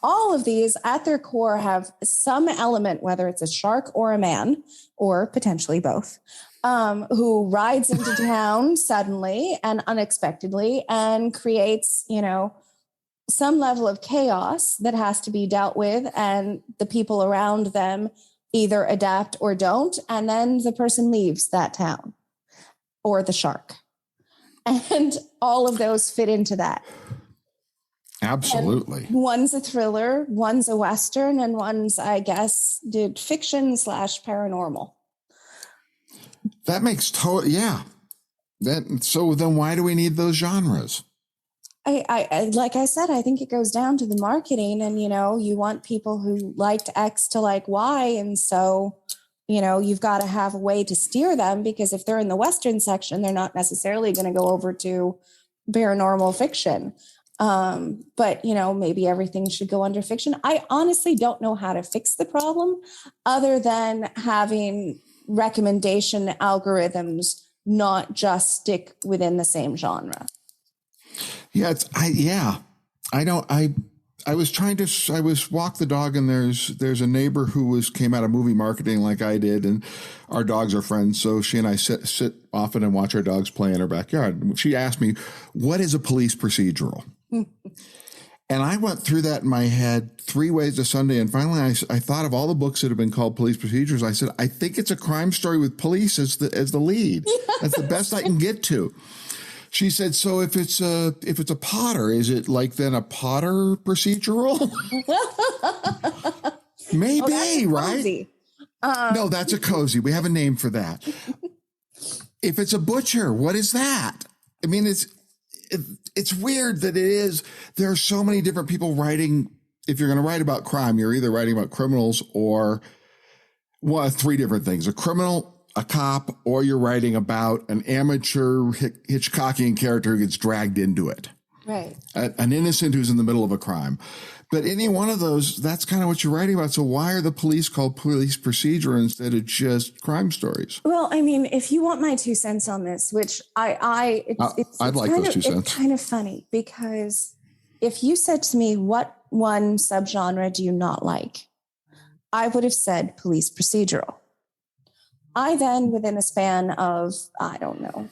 All of these at their core have some element, whether it's a shark or a man, or potentially both, who rides into town suddenly and unexpectedly and creates, some level of chaos that has to be dealt with, and the people around them either adapt or don't, and then the person leaves that town, or the shark. And all of those fit into that. Absolutely. And one's a thriller, one's a Western, and one's, I guess, did fiction / paranormal. That makes yeah. So then why do we need those genres? I like I said, I think it goes down to the marketing, and, you want people who liked X to like Y. And so, you've got to have a way to steer them, because if they're in the Western section, they're not necessarily going to go over to paranormal fiction. But, maybe everything should go under fiction. I honestly don't know how to fix the problem, other than having recommendation algorithms not just stick within the same genre. Yeah, I was walk the dog, and there's a neighbor who came out of movie marketing like I did, and our dogs are friends. So she and I sit often and watch our dogs play in her backyard. She asked me, what is a police procedural? And I went through that in my head 3 ways to Sunday. And finally I thought of all the books that have been called police procedurals. I said, I think it's a crime story with police as the lead. That's the best I can get to. She said, so if it's a Potter, is it like then a Potter procedural? Maybe, right? No, that's a cozy. We have a name for that. If it's a butcher, what is that? I mean, it's weird that there are so many different people writing. If you're going to write about crime, you're either writing about criminals or 3 different things: a criminal, a cop, or you're writing about an amateur Hitchcockian character who gets dragged into it. Right. An innocent who's in the middle of a crime. But any one of those, that's kind of what you're writing about. So why are the police called police procedure instead of just crime stories? Well, I mean, if you want my 2 cents on this, which I'd like those 2 cents. It's kind of funny, because if you said to me, what one subgenre do you not like? I would have said police procedural. I then, within a span of,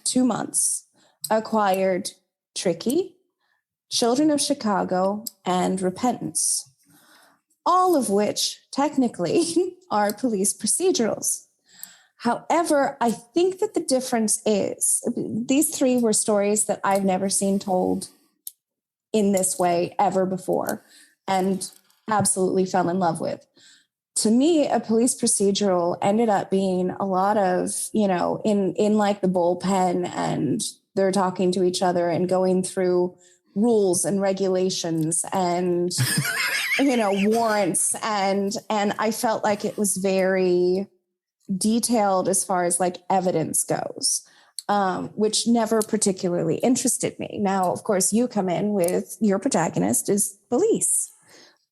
2 months, acquired Tricky, Children of Chicago, and Repentance, all of which technically are police procedurals. However, I think that the difference is these 3 were stories that I've never seen told in this way ever before, and absolutely fell in love with. To me, a police procedural ended up being a lot of, in like the bullpen, and they're talking to each other and going through rules and regulations and, warrants. And I felt like it was very detailed as far as like evidence goes. which never particularly interested me. Now, of course, you come in with your protagonist is police,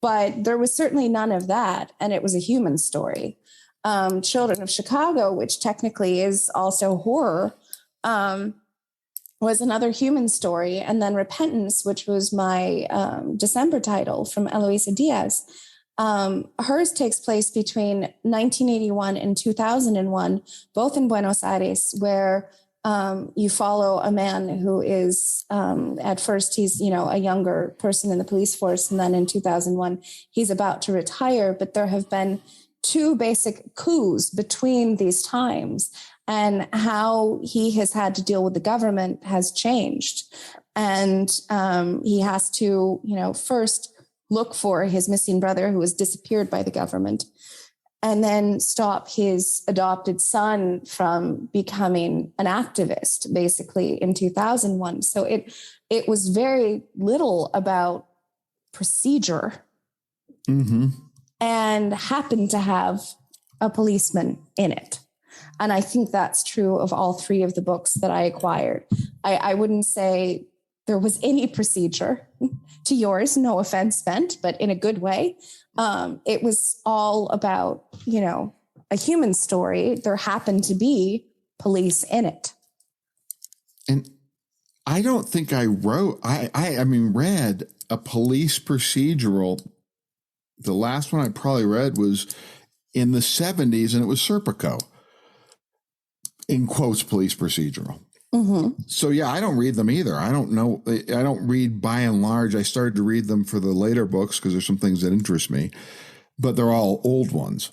but there was certainly none of that. And it was a human story. Children of Chicago, which technically is also horror, was another human story. And then Repentance, which was my December title from Eloisa Diaz. Hers takes place between 1981 and 2001, both in Buenos Aires, where you follow a man who is, at first he's, a younger person in the police force. And then in 2001, he's about to retire. But there have been two basic coups between these times, and how he has had to deal with the government has changed. And he has to, first look for his missing brother who was disappeared by the government, and then stop his adopted son from becoming an activist, basically in 2001. So it was very little about procedure, and happened to have a policeman in it. And I think that's true of all three of the books that I acquired. I wouldn't say there was any procedure to yours, no offense meant, but in a good way. It was all about, a human story. There happened to be police in it. And I don't think I wrote, read a police procedural. The last one I probably read was in the 70s, and it was Serpico. In quotes, police procedural. So, yeah, I don't read them either. I don't know. I don't read by and large. I started to read them for the later books because there's some things that interest me, but they're all old ones.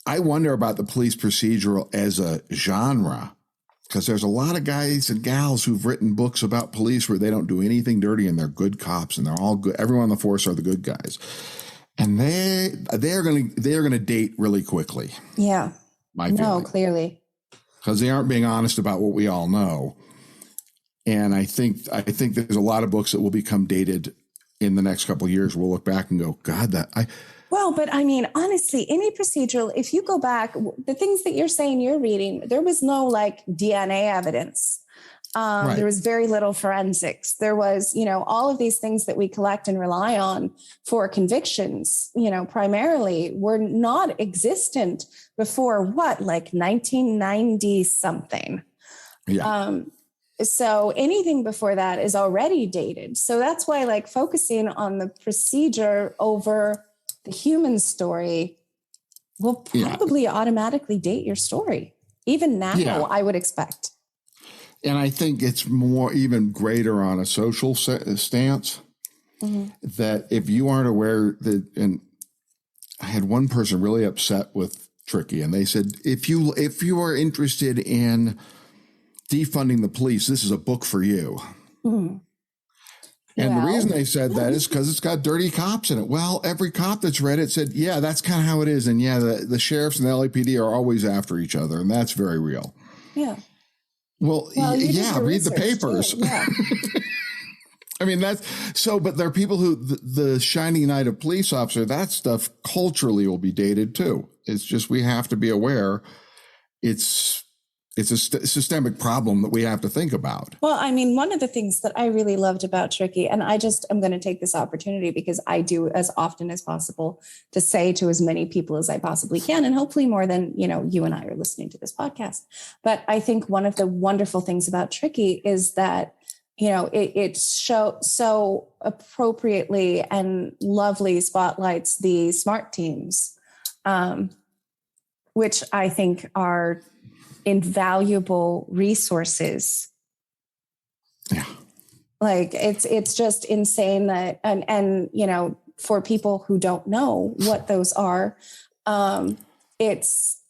I wonder about the police procedural as a genre, because there's a lot of guys and gals who've written books about police where they don't do anything dirty and they're good cops and they're all good. Everyone on the force are the good guys. And they're going to date really quickly. Yeah. No, clearly. Because they aren't being honest about what we all know. And I think there's a lot of books that will become dated in the next couple of years. We'll look back and go, God, but I mean, honestly, any procedural, if you go back, the things that you're saying you're reading, there was no DNA evidence. Right. There was very little forensics. There was, all of these things that we collect and rely on for convictions, primarily were not existent before 1990 something. Yeah. So anything before that is already dated. So that's why focusing on the procedure over the human story will probably automatically date your story. Even now, I would expect. And I think it's more even greater on a social stance that if you aren't aware that, and I had one person really upset with Tricky, and they said, if you are interested in defunding the police, this is a book for you. And the reason they said that is because it's got dirty cops in it. Well, every cop that's read it said, yeah, that's kind of how it is. And yeah, the sheriffs and the LAPD are always after each other. And that's very real. Yeah. Well, read the papers. Yeah. I mean, but there are people who the shining knight of police officer, that stuff culturally will be dated too. It's just, we have to be aware it's a systemic problem that we have to think about. Well, I mean, one of the things that I really loved about Tricky, and I'm going to take this opportunity because I do as often as possible to say to as many people as I possibly can, and hopefully more than, you and I are listening to this podcast. But I think one of the wonderful things about Tricky is that, it so appropriately and lovely spotlights the SMART teams, which I think are invaluable resources. Yeah. It's just insane that, and for people who don't know what those are, it's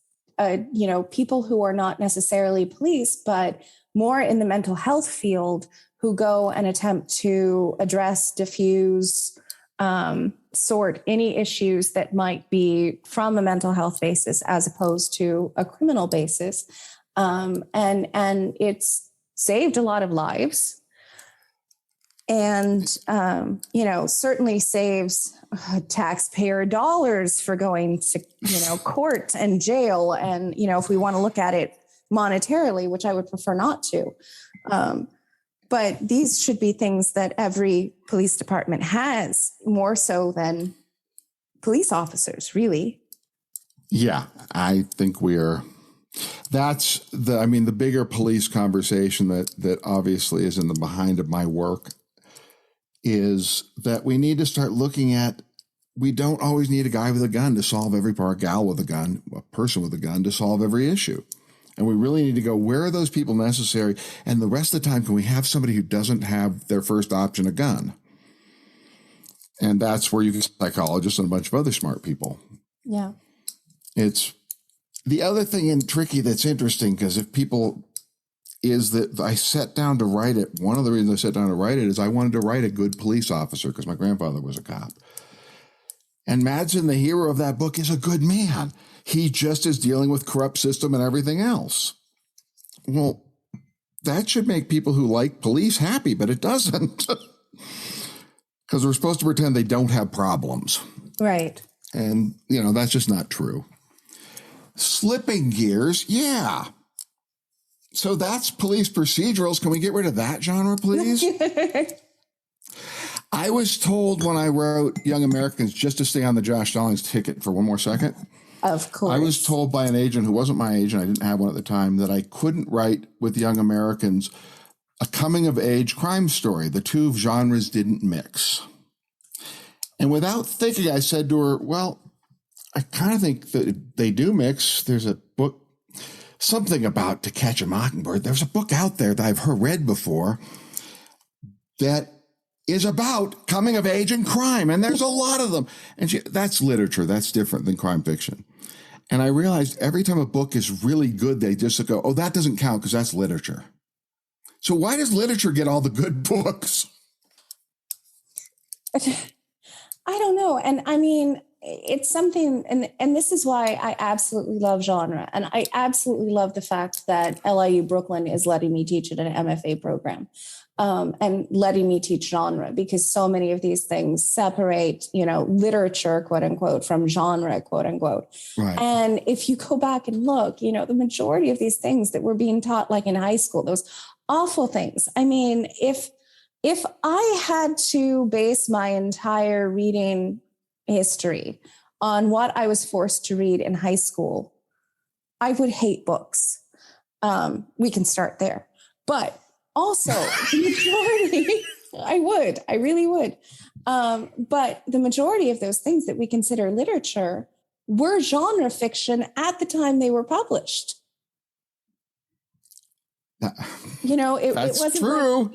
people who are not necessarily police, but more in the mental health field, who go and attempt to address, diffuse, sort any issues that might be from a mental health basis as opposed to a criminal basis. And it's saved a lot of lives, and, certainly saves taxpayer dollars for going to, court and jail. And, if we want to look at it monetarily, which I would prefer not to. But these should be things that every police department has, more so than police officers, really. Yeah, I think that's the bigger police conversation that obviously is in the behind of my work is that we need to start looking at, we don't always need a guy with a gun to solve every problem, a gal with a gun, a person with a gun to solve every issue. And we really need to go, where are those people necessary? And the rest of the time, can we have somebody who doesn't have their first option a gun? And that's where you get psychologists and a bunch of other smart people. Yeah. It's the other thing and tricky that's interesting, because if people is that I sat down to write it. One of the reasons I sat down to write it is I wanted to write a good police officer because my grandfather was a cop. And Madsen, the hero of that book, is a good man. He just is dealing with corrupt system and everything else. Well, that should make people who like police happy, but it doesn't. Because we're supposed to pretend they don't have problems. Right. And, that's just not true. Slipping gears, yeah. So that's police procedurals. Can we get rid of that genre, please? I was told when I wrote Young Americans, just to stay on the Josh Stallings ticket for one more second. Of course. I was told by an agent who wasn't my agent, I didn't have one at the time, that I couldn't write with Young Americans a coming-of-age crime story. The two genres didn't mix. And without thinking, I said to her, well, I kind of think that they do mix. There's a book, something about To Catch a Mockingbird. There's a book out there that I've read before that is about coming of age and crime. And there's a lot of them. And that's literature. That's different than crime fiction. And I realized every time a book is really good, they just go, oh, that doesn't count because that's literature. So why does literature get all the good books? I don't know. And I mean, it's something, and this is why I absolutely love genre. And I absolutely love the fact that LIU Brooklyn is letting me teach at an MFA program. And letting me teach genre, because so many of these things separate, literature, quote unquote, from genre, quote unquote. Right. And if you go back and look, the majority of these things that were being taught, like in high school, those awful things. I mean, if I had to base my entire reading history on what I was forced to read in high school, I would hate books. We can start there. But also, the majority, I really would. But the majority of those things that we consider literature were genre fiction at the time they were published. It wasn't true.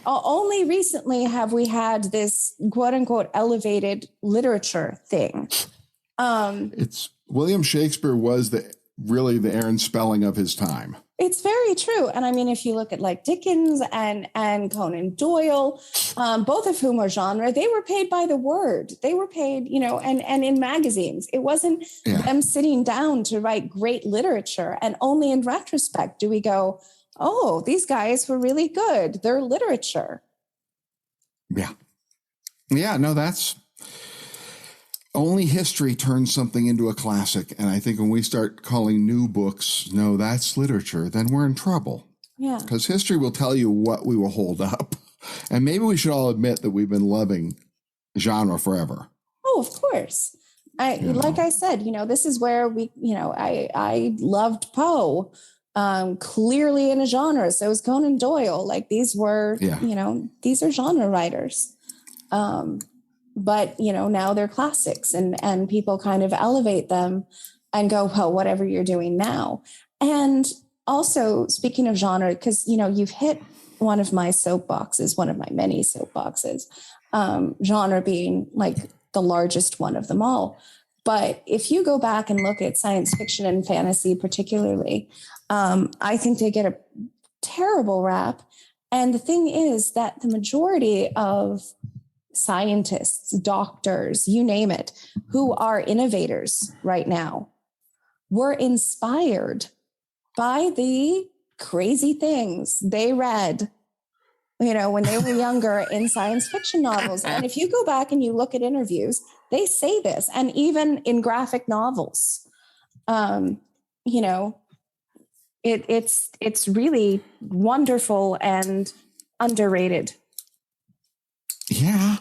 Only recently have we had this quote unquote elevated literature thing. It's William Shakespeare was really the Aaron Spelling of his time. It's very true. And I mean, if you look at like Dickens and Conan Doyle, both of whom are genre, they were paid by the word. They were paid, and in magazines. It wasn't them sitting down to write great literature. And only in retrospect do we go, oh, these guys were really good. They're literature. Yeah. Yeah, no, that's only history turns something into a classic. And I think when we start calling new books, no, that's literature, then we're in trouble. Yeah. Because history will tell you what we will hold up. And maybe we should all admit that we've been loving genre forever. Oh, of course. Like I said, this is where I loved Poe. Clearly in a genre. So is Conan Doyle. Like these were, these are genre writers. But, now they're classics and people kind of elevate them and go, well, whatever you're doing now. And also speaking of genre, because, you've hit one of my soapboxes, one of my many soapboxes, genre being like the largest one of them all. But if you go back and look at science fiction and fantasy, particularly, I think they get a terrible rap. And the thing is that the majority of scientists, doctors, you name it, who are innovators right now were inspired by the crazy things they read, when they were younger in science fiction novels. And if you go back and you look at interviews, they say this, and even in graphic novels, It's really wonderful and underrated. Yeah.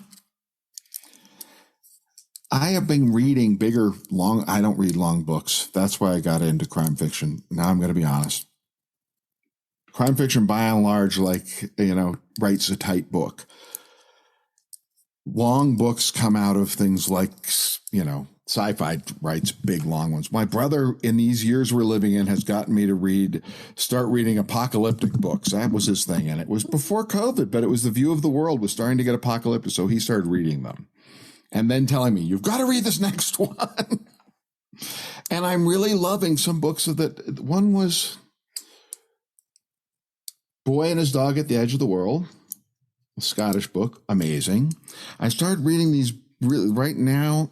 I have been reading I don't read long books. That's why I got into crime fiction. Now I'm going to be honest. Crime fiction, by and large, writes a tight book. Long books come out of things like, sci-fi writes big, long ones. My brother, in these years we're living in, has gotten me to start reading apocalyptic books. That was his thing. And it was before COVID, but it was the view of the world was starting to get apocalyptic. So he started reading them and then telling me, you've got to read this next one. And I'm really loving some books that one was Boy and His Dog at the Edge of the World. A Scottish book, amazing. I started reading these right now.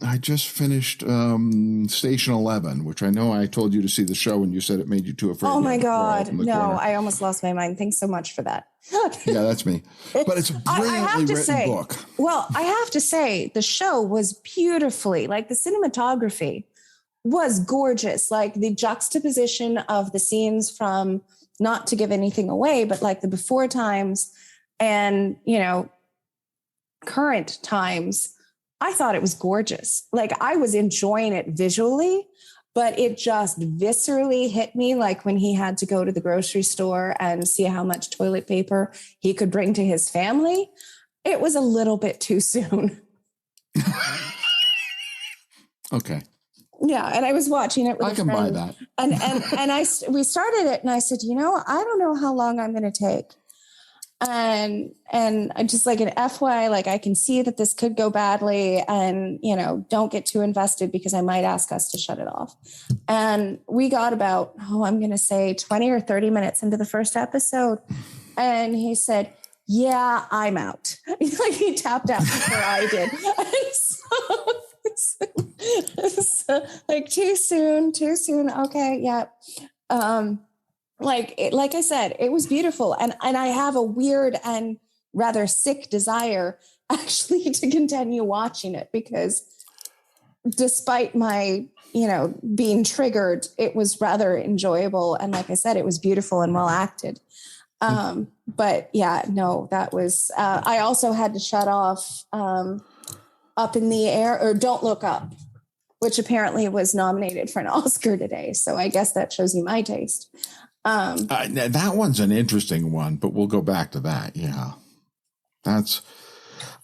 I just finished Station 11, which I know I told you to see the show and you said it made you too afraid. Oh my God. No, corner. I almost lost my mind. Thanks so much for that. Yeah, that's me. But it's a brilliantly written book. Well, I have to say the show was beautifully, the cinematography was gorgeous. Like the juxtaposition of the scenes from, not to give anything away, but the before times and, current times, I thought it was gorgeous. I was enjoying it visually, but it just viscerally hit me. When he had to go to the grocery store and see how much toilet paper he could bring to his family, it was a little bit too soon. Okay. Yeah. And I was watching it with I can buy that. And we started it and I said, I don't know how long I'm going to take. And I just an FY, I can see that this could go badly and, don't get too invested because I might ask us to shut it off. And we got about, I'm going to say 20 or 30 minutes into the first episode. And he said, yeah, I'm out. He tapped out before I did. So, too soon. Okay. Yeah. Like I said, it was beautiful. And I have a weird and rather sick desire actually to continue watching it because despite my, being triggered, it was rather enjoyable. And like I said, it was beautiful and well acted. But yeah, no, that was, I also had to shut off Up in the Air or Don't Look Up, which apparently was nominated for an Oscar today. So I guess that shows you my taste. That one's an interesting one, but we'll go back to that. Yeah.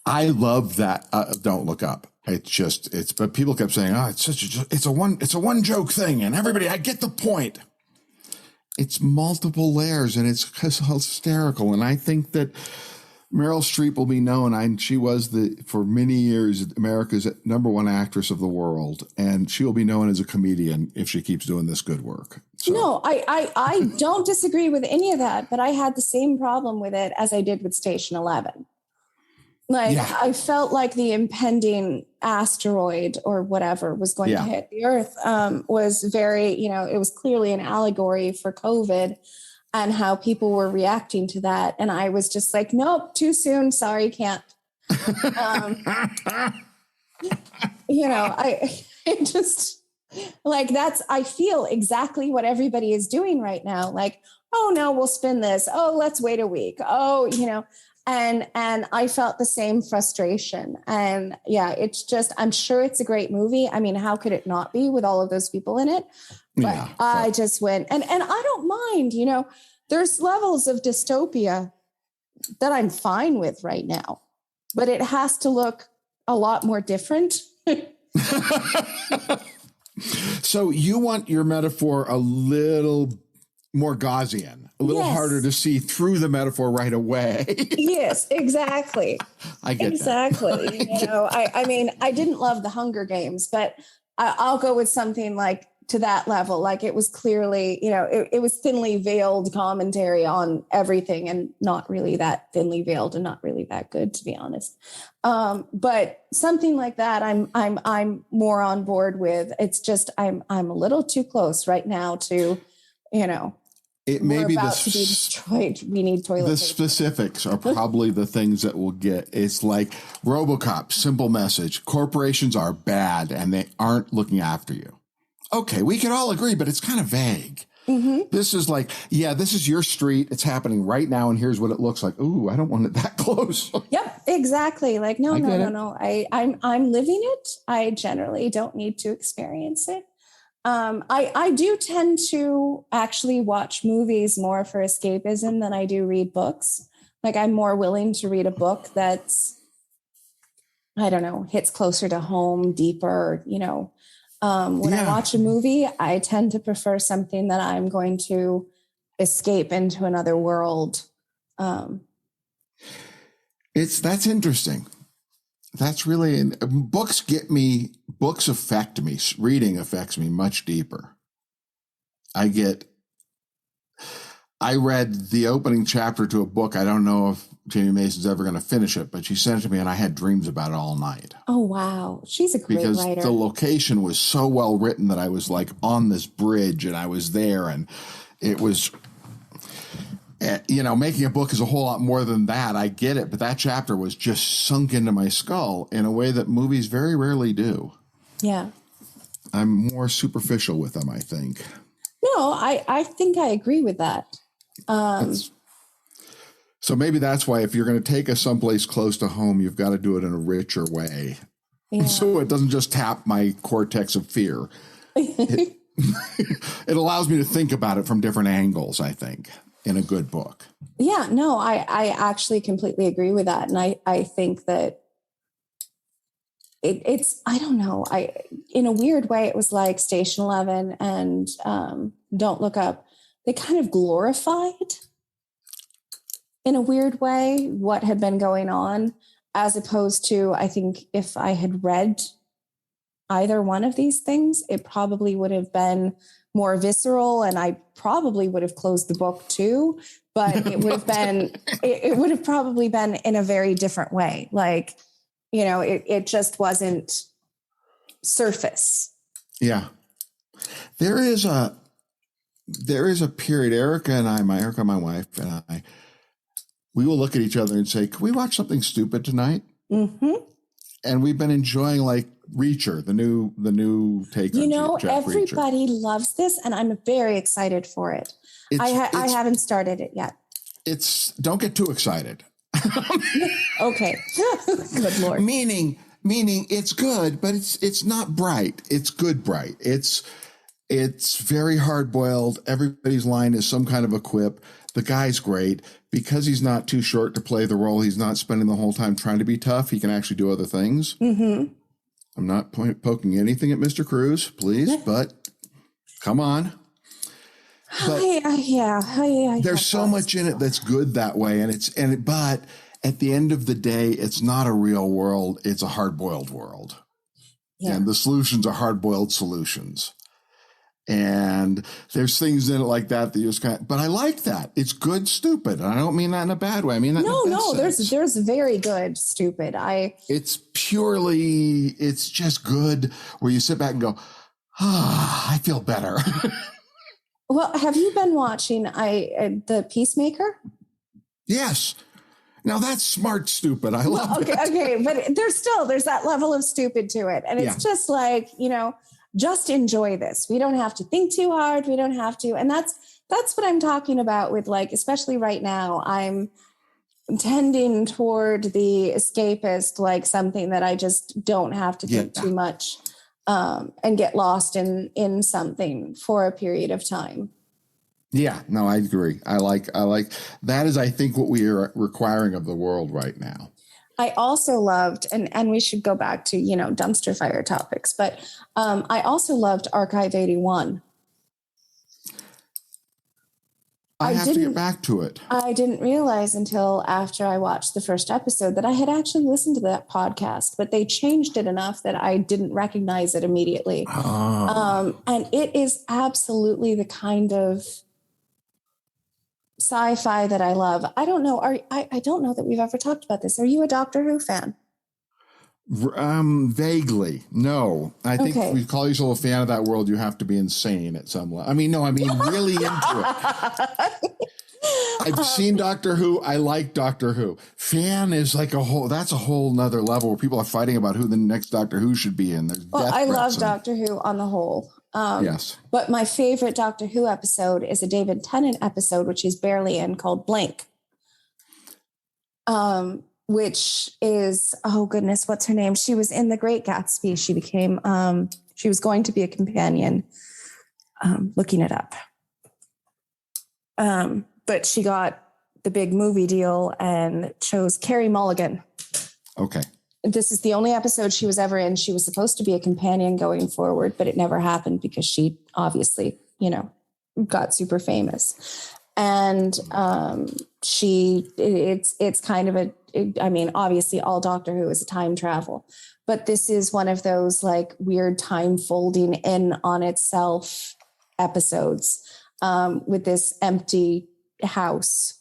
I love that. Don't Look Up. But people kept saying, it's a one joke thing. And everybody, I get the point. It's multiple layers and it's hysterical. And I think that Meryl Streep will be known. She was for many years, America's #1 actress of the world. And she will be known as a comedian if she keeps doing this good work. So. No, I don't disagree with any of that, but I had the same problem with it as I did with Station 11. I felt like the impending asteroid or whatever was going to hit the Earth was very, it was clearly an allegory for COVID and how people were reacting to that. And I was just like, nope, too soon. Sorry, can't. I just I feel exactly what everybody is doing right now. Oh no, we'll spin this. Oh, let's wait a week. Oh, and I felt the same frustration. And yeah, it's just, I'm sure it's a great movie. I mean, how could it not be with all of those people in it? But I just went and I don't mind, there's levels of dystopia that I'm fine with right now, but it has to look a lot more different. So you want your metaphor a little more Gaussian, a little harder to see through the metaphor right away. Yes, exactly. I get exactly. That. I mean, I didn't love the Hunger Games, but I'll go with something to that level. It was clearly, it was thinly veiled commentary on everything and not really that thinly veiled and not really that good, to be honest. But something like that, I'm more on board with. It's just, I'm a little too close right now to, it may be about to be destroyed. We need toilet paper. The specifics are probably the things that we'll get. It's like RoboCop, simple message. Corporations are bad and they aren't looking after you. Okay, we can all agree, but it's kind of vague. This is like, yeah, this is your street. It's happening right now. And here's what it looks like. Ooh, I don't want it that close. Yep, exactly. Like, no. I'm living it. I generally don't need to experience it. I do tend to actually watch movies more for escapism than I do read books. Like, I'm more willing to read a book that's, I don't know, hits closer to home, deeper, when I watch a movie, I tend to prefer something that I'm going to escape into another world. That's interesting. That's really, books affect me. Reading affects me much deeper. I read the opening chapter to a book. I don't know if Jamie Mason's ever going to finish it, but she sent it to me and I had dreams about it all night. Oh, wow. She's a great writer. Because the location was so well written that I was like on this bridge and I was there, and it was, making a book is a whole lot more than that. I get it. But that chapter was just sunk into my skull in a way that movies very rarely do. Yeah. I'm more superficial with them, I think. No, I think I agree with that. So maybe that's why if you're going to take us someplace close to home, you've got to do it in a richer way. Yeah. So it doesn't just tap my cortex of fear. It allows me to think about it from different angles, I think, in a good book. Yeah, no, I actually completely agree with that. And I think that it's, I don't know, in a weird way, it was like Station 11 and Don't Look Up. They kind of glorified, in a weird way, what had been going on, as opposed to, I think if I had read either one of these things, it probably would have been more visceral, and I probably would have closed the book too, but it would have been, it would have probably been in a very different way. Like, it just wasn't surface. Yeah. There is a period, Erica, my wife and I, we will look at each other and say, can we watch something stupid tonight? Mm-hmm. And we've been enjoying like Reacher, the new take on Jeff everybody Reacher. Loves this, and I'm very excited for it. I haven't started it yet. Don't get too excited. Okay. Good Lord. Meaning it's good, but it's not bright. It's good bright. It's very hard boiled. Everybody's line is some kind of a quip. The guy's great because he's not too short to play the role. He's not spending the whole time trying to be tough. He can actually do other things. Mm-hmm. I'm not poking anything at Mr. Cruz, please, but come on. But there's so much in it that's good that way, but at the end of the day, it's not a real world. It's a hard-boiled world, and the solutions are hard-boiled solutions. And there's things in it like that you just kind of, but I like that. It's good, stupid. And I don't mean that in a bad way. I mean that in the best sense. There's very good, stupid. It's just good where you sit back and go, I feel better. Well, have you been watching The Peacemaker? Yes. Now that's smart, stupid. I love it. Okay. But there's that level of stupid to it. And it's just like, just enjoy this. We don't have to think too hard. We don't have to. And that's what I'm talking about with, like, especially right now, I'm tending toward the escapist, like something that I just don't have to think too much and get lost in something for a period of time. Yeah, no, I agree. I like that is, I think, what we are requiring of the world right now. I also loved, and we should go back to, dumpster fire topics, but I also loved Archive 81. I have to get back to it. I didn't realize until after I watched the first episode that I had actually listened to that podcast, but they changed it enough that I didn't recognize it immediately. Oh. And it is absolutely the kind of sci-fi that I love. I don't know. I don't know that we've ever talked about this. Are you a Doctor Who fan? Vaguely. No. I think if you call yourself a fan of that world, you have to be insane at some level. I mean, really into it. I've seen Doctor Who. I like Doctor Who. Fan is like that's a whole nother level where people are fighting about who the next Doctor Who should be in. I love Doctor Who on the whole. Yes. But my favorite Doctor Who episode is a David Tennant episode, which he's barely in, called Blank. Which is, oh goodness, what's her name? She was in The Great Gatsby. She became, she was going to be a companion. Looking it up. But she got the big movie deal and chose Carey Mulligan. Okay. This is the only episode she was ever in. She was supposed to be a companion going forward, but it never happened because she obviously, got super famous. And it's kind of obviously all Doctor Who is a time travel, but this is one of those like weird time folding in on itself episodes with this empty house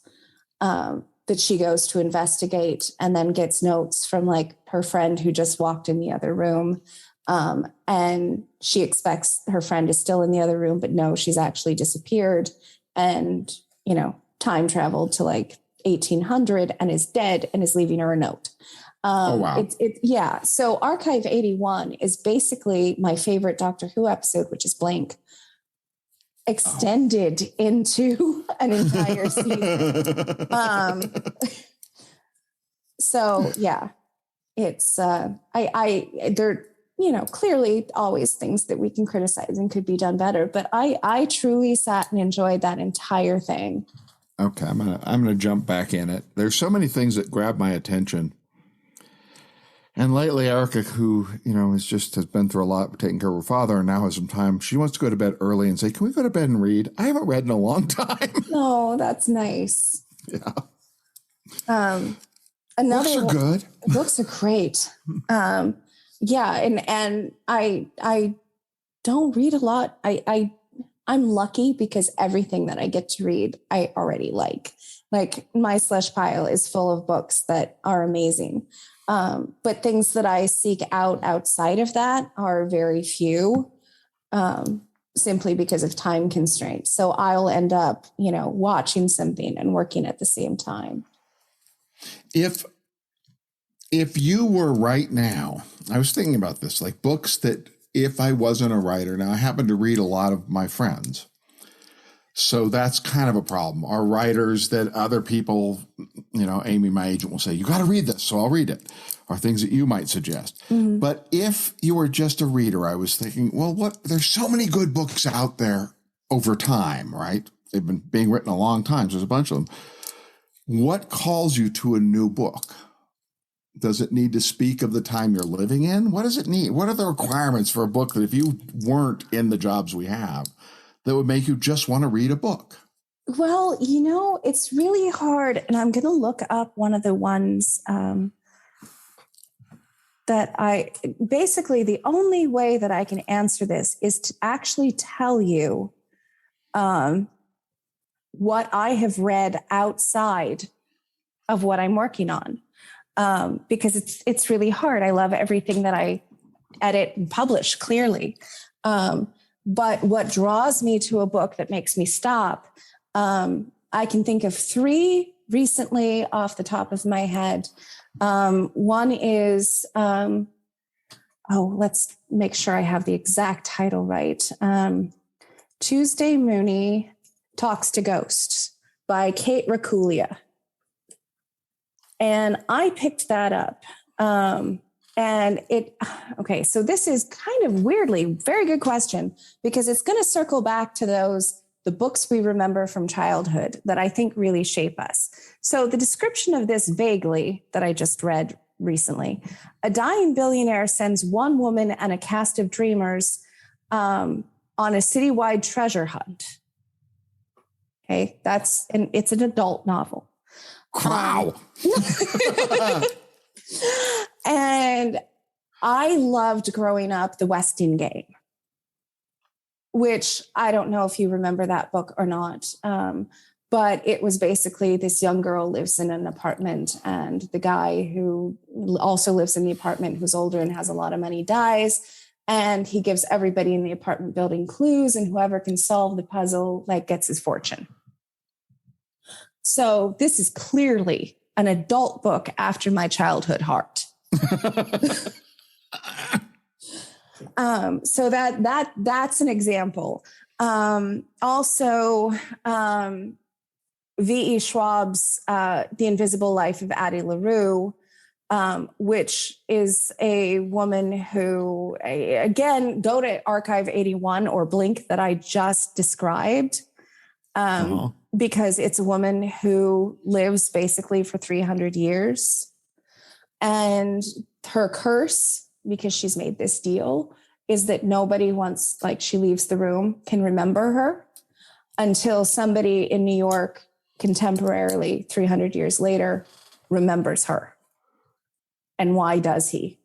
that she goes to investigate, and then gets notes from like her friend who just walked in the other room. And she expects her friend is still in the other room, but no, she's actually disappeared and, time traveled to like 1800 and is dead and is leaving her a note. Oh, wow. Yeah. So Archive 81 is basically my favorite Doctor Who episode, which is Blank, extended into an entire season. So yeah, it's, there, clearly always things that we can criticize and could be done better, but I truly sat and enjoyed that entire thing. Okay. I'm going to jump back in it. There's so many things that grab my attention. And lately, Erica, who, has been through a lot taking care of her father and now has some time, she wants to go to bed early and say, can we go to bed and read? I haven't read in a long time. Oh, that's nice. Yeah. Books are good. Books are great. Yeah. And I don't read a lot. I'm lucky because everything that I get to read, I already like my slush pile is full of books that are amazing. But things that I seek out outside of that are very few, simply because of time constraints. So I'll end up, watching something and working at the same time. If you were right now, I was thinking about this, like books that if I wasn't a writer, now I happen to read a lot of my friends. So that's kind of a problem. Are writers that other people, Amy, my agent, will say, you got to read this, so I'll read it, or things that you might suggest. Mm-hmm. But if you were just a reader, I was thinking, well, there's so many good books out there over time, right? They've been being written a long time. So there's a bunch of them. What calls you to a new book? Does it need to speak of the time you're living in? What does it need? What are the requirements for a book that if you weren't in the jobs we have, that would make you just want to read a book? Well, it's really hard. And I'm going to look up one of the ones that basically the only way that I can answer this is to actually tell you what I have read outside of what I'm working on. Because it's really hard. I love everything that I edit and publish, clearly. But what draws me to a book that makes me stop, I can think of 3 recently off the top of my head. One is, let's make sure I have the exact title right. Tuesday Mooney Talks to Ghosts by Kate Rakulia. And I picked that up. So this is kind of weirdly, very good question, because it's going to circle back to the books we remember from childhood that I think really shape us. So the description of this vaguely that I just read recently, a dying billionaire sends one woman and a cast of dreamers on a citywide treasure hunt. Okay, it's an adult novel. Wow. And I loved growing up The Westing Game, which I don't know if you remember that book or not. But it was basically this young girl lives in an apartment, and the guy who also lives in the apartment, who's older and has a lot of money, dies. And he gives everybody in the apartment building clues, and whoever can solve the puzzle, gets his fortune. So this is clearly an adult book after my childhood heart. So that's an example. Also, V.E. Schwab's The Invisible Life of Addie LaRue, which is a woman who, again, go to Archive 81 or Blink that I just described, because it's a woman who lives basically for 300 years. And her curse, because she's made this deal, is that nobody once, like she leaves the room, can remember her until somebody in New York contemporarily 300 years later remembers her. And why does he?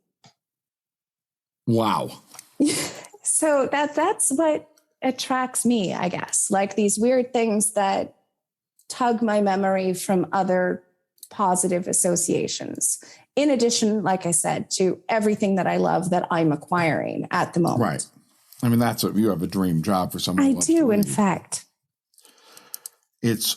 Wow. So that's what attracts me, I guess. Like these weird things that tug my memory from other positive associations. In addition, like I said, to everything that I love that I'm acquiring at the moment. Right. I mean, that's what you have a dream job for someone. I do, in fact. It's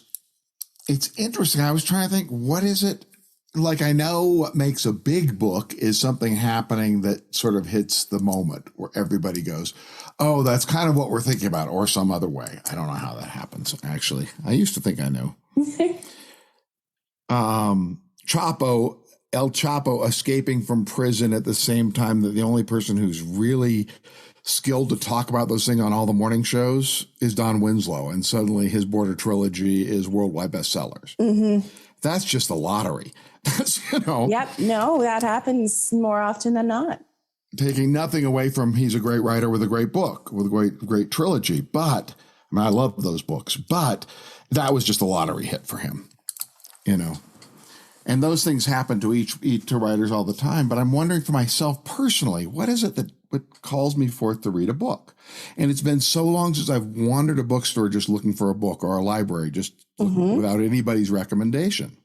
interesting. I was trying to think, what is it? Like, I know what makes a big book is something happening that sort of hits the moment where everybody goes, oh, that's kind of what we're thinking about, or some other way. I don't know how that happens, actually. I used to think I knew. El Chapo escaping from prison at the same time that the only person who's really skilled to talk about those things on all the morning shows is Don Winslow. And suddenly his Border trilogy is worldwide bestsellers. Mm-hmm. That's just the lottery. That's, Yep. No, that happens more often than not. Taking nothing away from he's a great writer with a great book, with a great trilogy. But, I mean, I love those books. But that was just a lottery hit for him, And those things happen to writers all the time. But I'm wondering for myself personally, what is it that what calls me forth to read a book? And it's been so long since I've wandered a bookstore just looking for a book, or a library just without anybody's recommendation.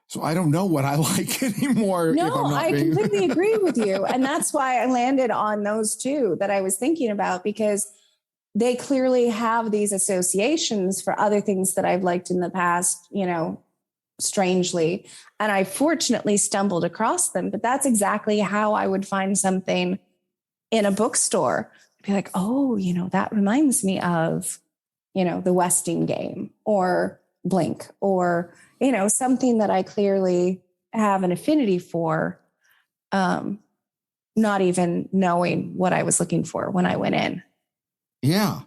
So I don't know what I like anymore. No, I completely agree with you. And that's why I landed on those two that I was thinking about, because they clearly have these associations for other things that I've liked in the past, strangely. And I fortunately stumbled across them, but that's exactly how I would find something in a bookstore. I'd be like, oh, that reminds me of, the Westing Game or Blink, or, something that I clearly have an affinity for, not even knowing what I was looking for when I went in. Yeah.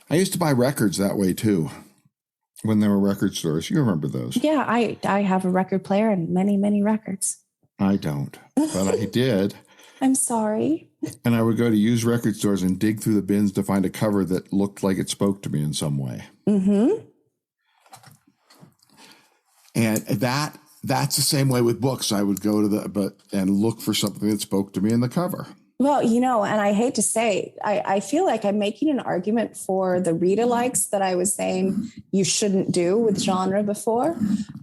I used to buy records that way too. When there were record stores. You remember those? Yeah, I have a record player and many, many records. I don't, but I did. I'm sorry. And I would go to used record stores and dig through the bins to find a cover that looked like it spoke to me in some way. Mm-hmm. And that's the same way with books. I would go to and look for something that spoke to me in the cover. Well, and I hate to say, I feel like I'm making an argument for the read-alikes that I was saying you shouldn't do with genre before.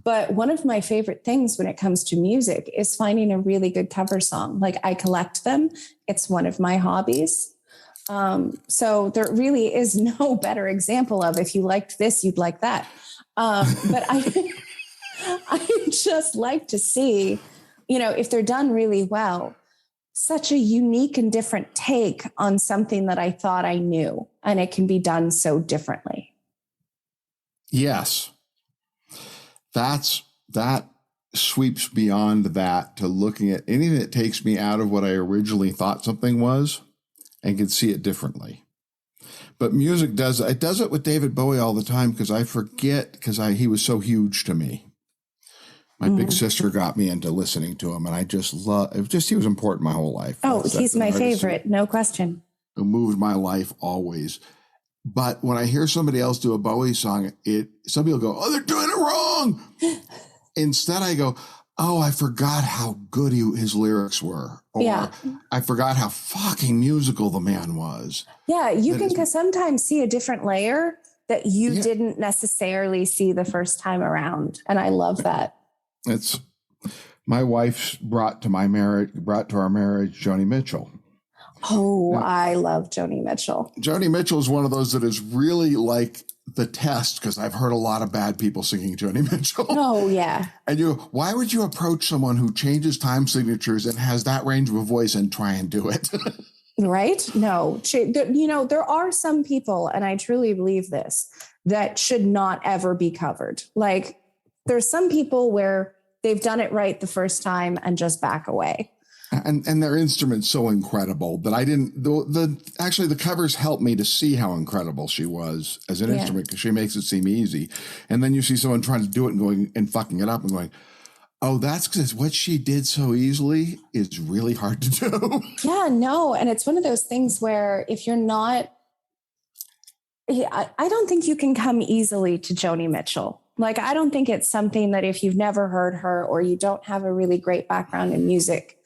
But one of my favorite things when it comes to music is finding a really good cover song. Like, I collect them. It's one of my hobbies. So there really is no better example of, if you liked this, you'd like that. But I just like to see, if they're done really well, such a unique and different take on something that I thought I knew, and it can be done so differently. Yes. That sweeps beyond that to looking at anything that takes me out of what I originally thought something was and can see it differently. But music does it with David Bowie all the time, because I forget, he was so huge to me. My big sister got me into listening to him, and I just love it. He was important my whole life. Oh, he's my favorite, no question. Who moved my life always. But when I hear somebody else do a Bowie song, some people go, oh, they're doing it wrong. Instead, I go, oh, I forgot how good his lyrics were. Or I forgot how fucking musical the man was. Yeah, you can sometimes see a different layer that you didn't necessarily see the first time around. And I love that. It's my wife's brought to our marriage, Joni Mitchell. Oh, I love Joni Mitchell. Joni Mitchell is one of those that is really like the test, because I've heard a lot of bad people singing Joni Mitchell. Oh, yeah. And why would you approach someone who changes time signatures and has that range of a voice and try and do it? Right? No. There are some people, and I truly believe this, that should not ever be covered. Like, there's some people where they've done it right the first time and just back away. And their instrument's so incredible that I didn't, actually the covers helped me to see how incredible she was as an instrument, because she makes it seem easy. And then you see someone trying to do it and going and fucking it up and going, oh, that's because what she did so easily is really hard to do. Yeah, no. And it's one of those things where if you're not, I don't think you can come easily to Joni Mitchell. Like, I don't think it's something that if you've never heard her or you don't have a really great background in music,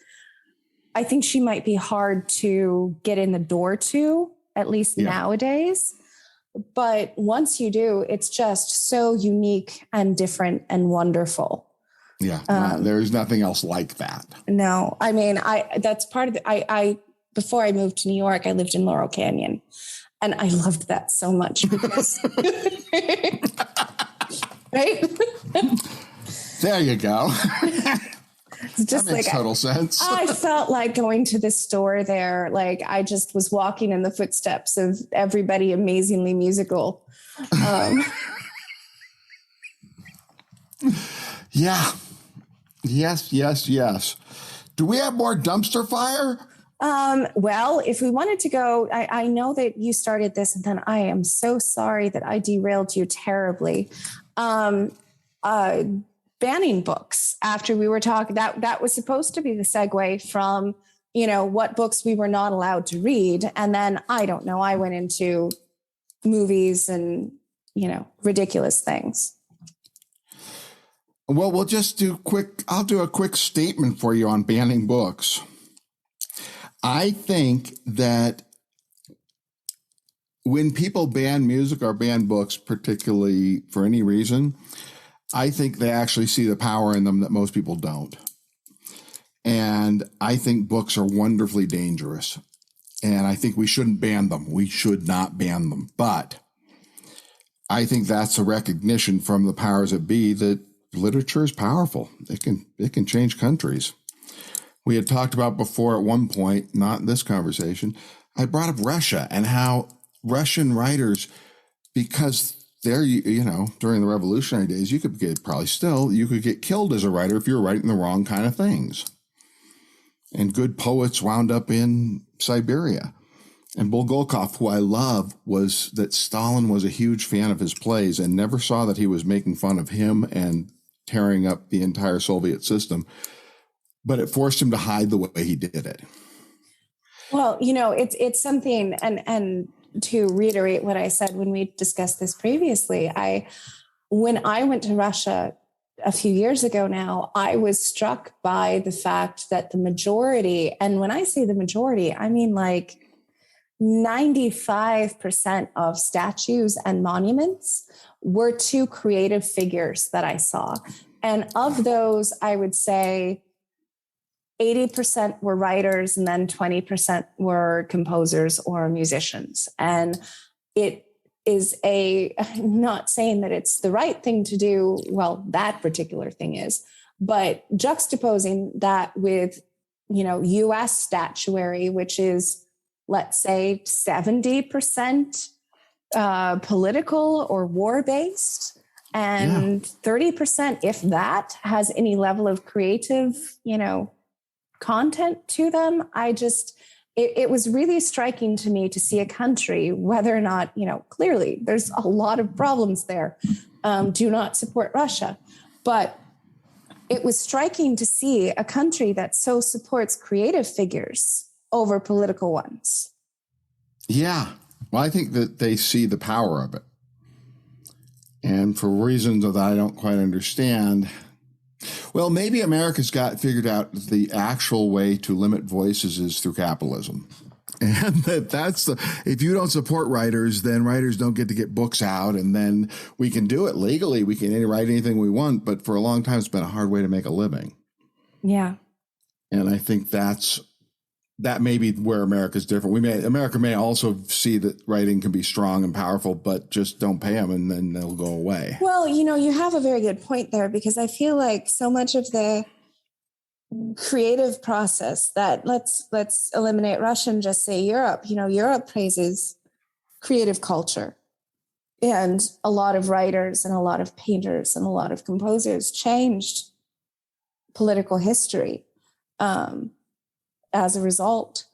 I think she might be hard to get in the door to, at least nowadays. But once you do, it's just so unique and different and wonderful. Yeah, there's nothing else like that. No, I mean, that's part of I before I moved to New York, I lived in Laurel Canyon, and I loved that so much because, right? There you go. It's just that makes total sense. I felt like going to the store there. Like, I just was walking in the footsteps of everybody amazingly musical. Yeah. Yes. Do we have more dumpster fire? Well, if we wanted to go, I know that you started this, and then I am so sorry that I derailed you terribly. Banning books after we were talking, that was supposed to be the segue from, what books we were not allowed to read. And then I don't know, I went into movies and, ridiculous things. Well, we'll just I'll do a quick statement for you on banning books. I think that when people ban music or ban books, particularly for any reason, I think they actually see the power in them that most people don't. And I think books are wonderfully dangerous. And I think we shouldn't ban them. We should not ban them. But I think that's a recognition from the powers that be that literature is powerful. It can change countries. We had talked about before at one point, not in this conversation, I brought up Russia and how Russian writers, because there, during the revolutionary days, you could get killed as a writer if you were writing the wrong kind of things. And good poets wound up in Siberia. And Bulgakov, who I love, was that Stalin was a huge fan of his plays and never saw that he was making fun of him and tearing up the entire Soviet system. But it forced him to hide the way he did it. Well, it's something, and to reiterate what I said when we discussed this previously, when I went to Russia a few years ago now, I was struck by the fact that the majority, and when I say the majority, I mean like 95% of statues and monuments were to creative figures that I saw. And of those, I would say 80% were writers, and then 20% were composers or musicians. And it is I'm not saying that it's the right thing to do. Well, that particular thing is, but juxtaposing that with, US statuary, which is, let's say 70% political or war-based, and 30%, if that, has any level of creative, content to them. It was really striking to me to see a country, whether or not, clearly there's a lot of problems there. Do not support Russia. But it was striking to see a country that so supports creative figures over political ones. Yeah. Well, I think that they see the power of it. And for reasons that I don't quite understand, well, maybe America's got figured out the actual way to limit voices is through capitalism. And if you don't support writers, then writers don't get to get books out, and then we can do it legally. We can write anything we want, but for a long time, it's been a hard way to make a living. Yeah. And I think that's that may be where America's different. America may also see that writing can be strong and powerful, but just don't pay them and then they'll go away. Well, you have a very good point there, because I feel like so much of the creative process that let's eliminate Russia and just say Europe. Europe praises creative culture, and a lot of writers and a lot of painters and a lot of composers changed political history as a result.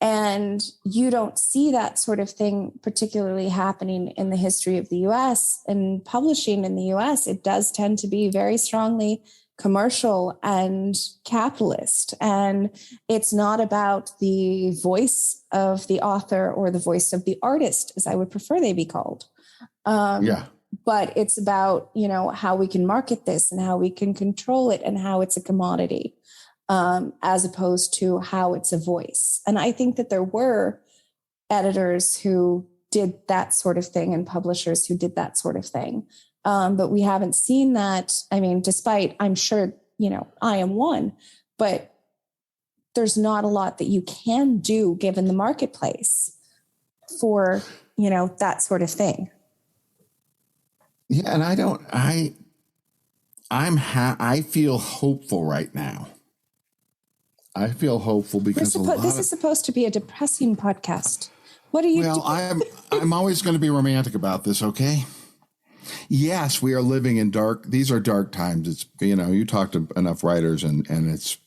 And you don't see that sort of thing particularly happening in the history of the US. And publishing in the US, it does tend to be very strongly commercial and capitalist. And it's not about the voice of the author or the voice of the artist, as I would prefer they be called. But it's about, how we can market this and how we can control it and how it's a commodity, as opposed to how it's a voice. And I think that there were editors who did that sort of thing and publishers who did that sort of thing. But we haven't seen that. I mean, despite, I'm sure, I am one, but there's not a lot that you can do given the marketplace for, that sort of thing. Yeah. And I feel hopeful right now. I feel hopeful because this is supposed to be a depressing podcast. What are you doing? Well, I'm always going to be romantic about this. Okay. Yes, we are living in these are dark times. It's, you talk to enough writers and it's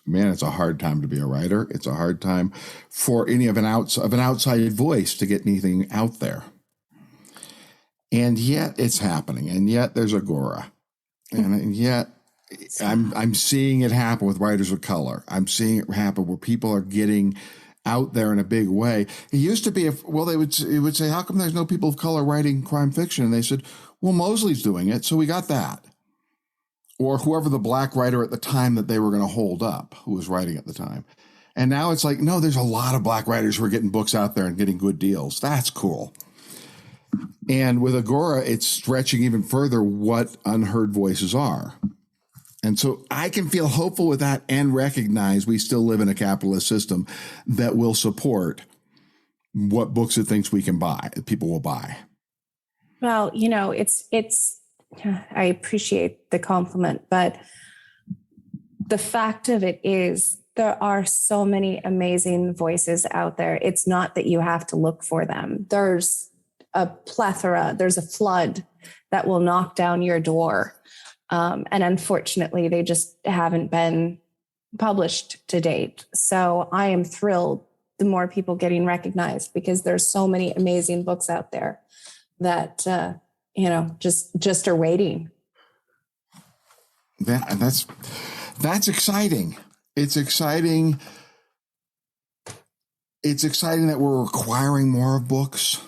a hard time to be a writer. It's a hard time for any of an outside voice to get anything out there. And yet it's happening. And yet there's Agora. And yet I'm seeing it happen with writers of color. I'm seeing it happen where people are getting out there in a big way. It used to be, it would say, how come there's no people of color writing crime fiction? And they said, well, Mosley's doing it, so we got that. Or whoever the black writer at the time that they were going to hold up, who was writing at the time. And now it's like, no, there's a lot of black writers who are getting books out there and getting good deals. That's cool. And with Agora, it's stretching even further what unheard voices are. And so I can feel hopeful with that and recognize we still live in a capitalist system that will support what books it thinks we can buy, people will buy. Well, I appreciate the compliment, but the fact of it is there are so many amazing voices out there. It's not that you have to look for them. There's a plethora, there's a flood that will knock down your door. And unfortunately, they just haven't been published to date. So I am thrilled the more people getting recognized, because there's so many amazing books out there that, just are waiting. That's exciting. It's exciting. It's exciting that we're requiring more of books.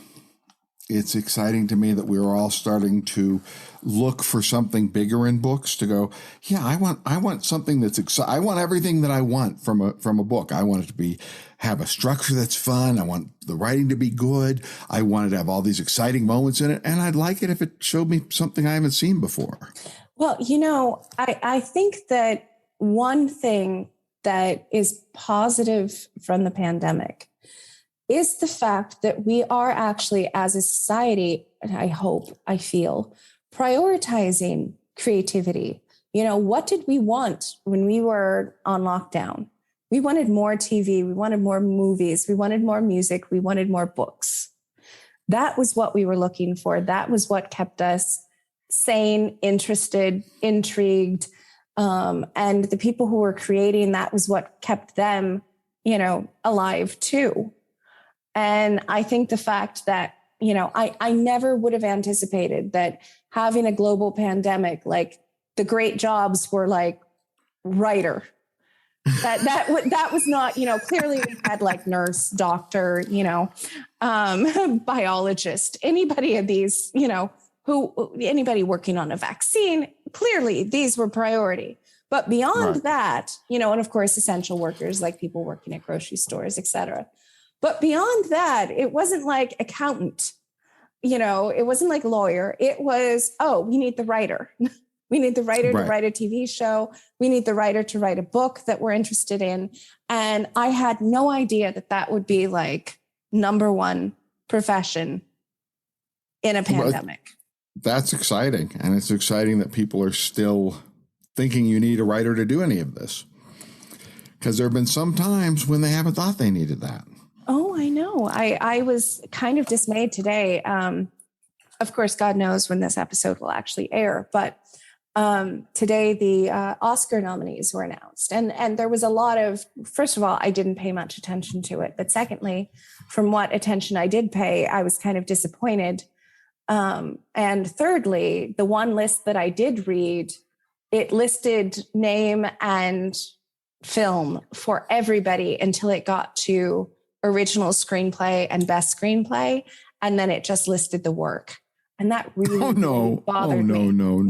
It's exciting to me that we're all starting to look for something bigger in books, to go, yeah, I want something that's exciting. I want everything that I want from a book. I want it to have a structure that's fun. I want the writing to be good. I want it to have all these exciting moments in it. And I'd like it if it showed me something I haven't seen before. Well, I think that one thing that is positive from the pandemic is the fact that we are actually, as a society, I feel, prioritizing creativity. What did we want when we were on lockdown? We wanted more TV. We wanted more movies. We wanted more music. We wanted more books. That was what we were looking for. That was what kept us sane, interested, intrigued. And the people who were creating, that was what kept them, alive too. And I think the fact that, I never would have anticipated that having a global pandemic, like the great jobs were like writer. That was not, clearly we had like nurse, doctor, biologist, anybody of these, anybody working on a vaccine, clearly these were priority. But beyond that, and of course, essential workers, like people working at grocery stores, et cetera. But beyond that, it wasn't like accountant, it wasn't like lawyer. It was, we need the writer. We need the writer to write a TV show. We need the writer to write a book that we're interested in. And I had no idea that that would be like number one profession in a pandemic. That's exciting. And it's exciting that people are still thinking you need a writer to do any of this. Because there have been some times when they haven't thought they needed that. Oh, I know. I was kind of dismayed today. Of course, God knows when this episode will actually air. But today, the Oscar nominees were announced. And there was a lot of, first of all, I didn't pay much attention to it. But secondly, from what attention I did pay, I was kind of disappointed. And thirdly, the one list that I did read, it listed name and film for everybody until it got to original screenplay and best screenplay. And then it just listed the work. And that really, really bothered me. No.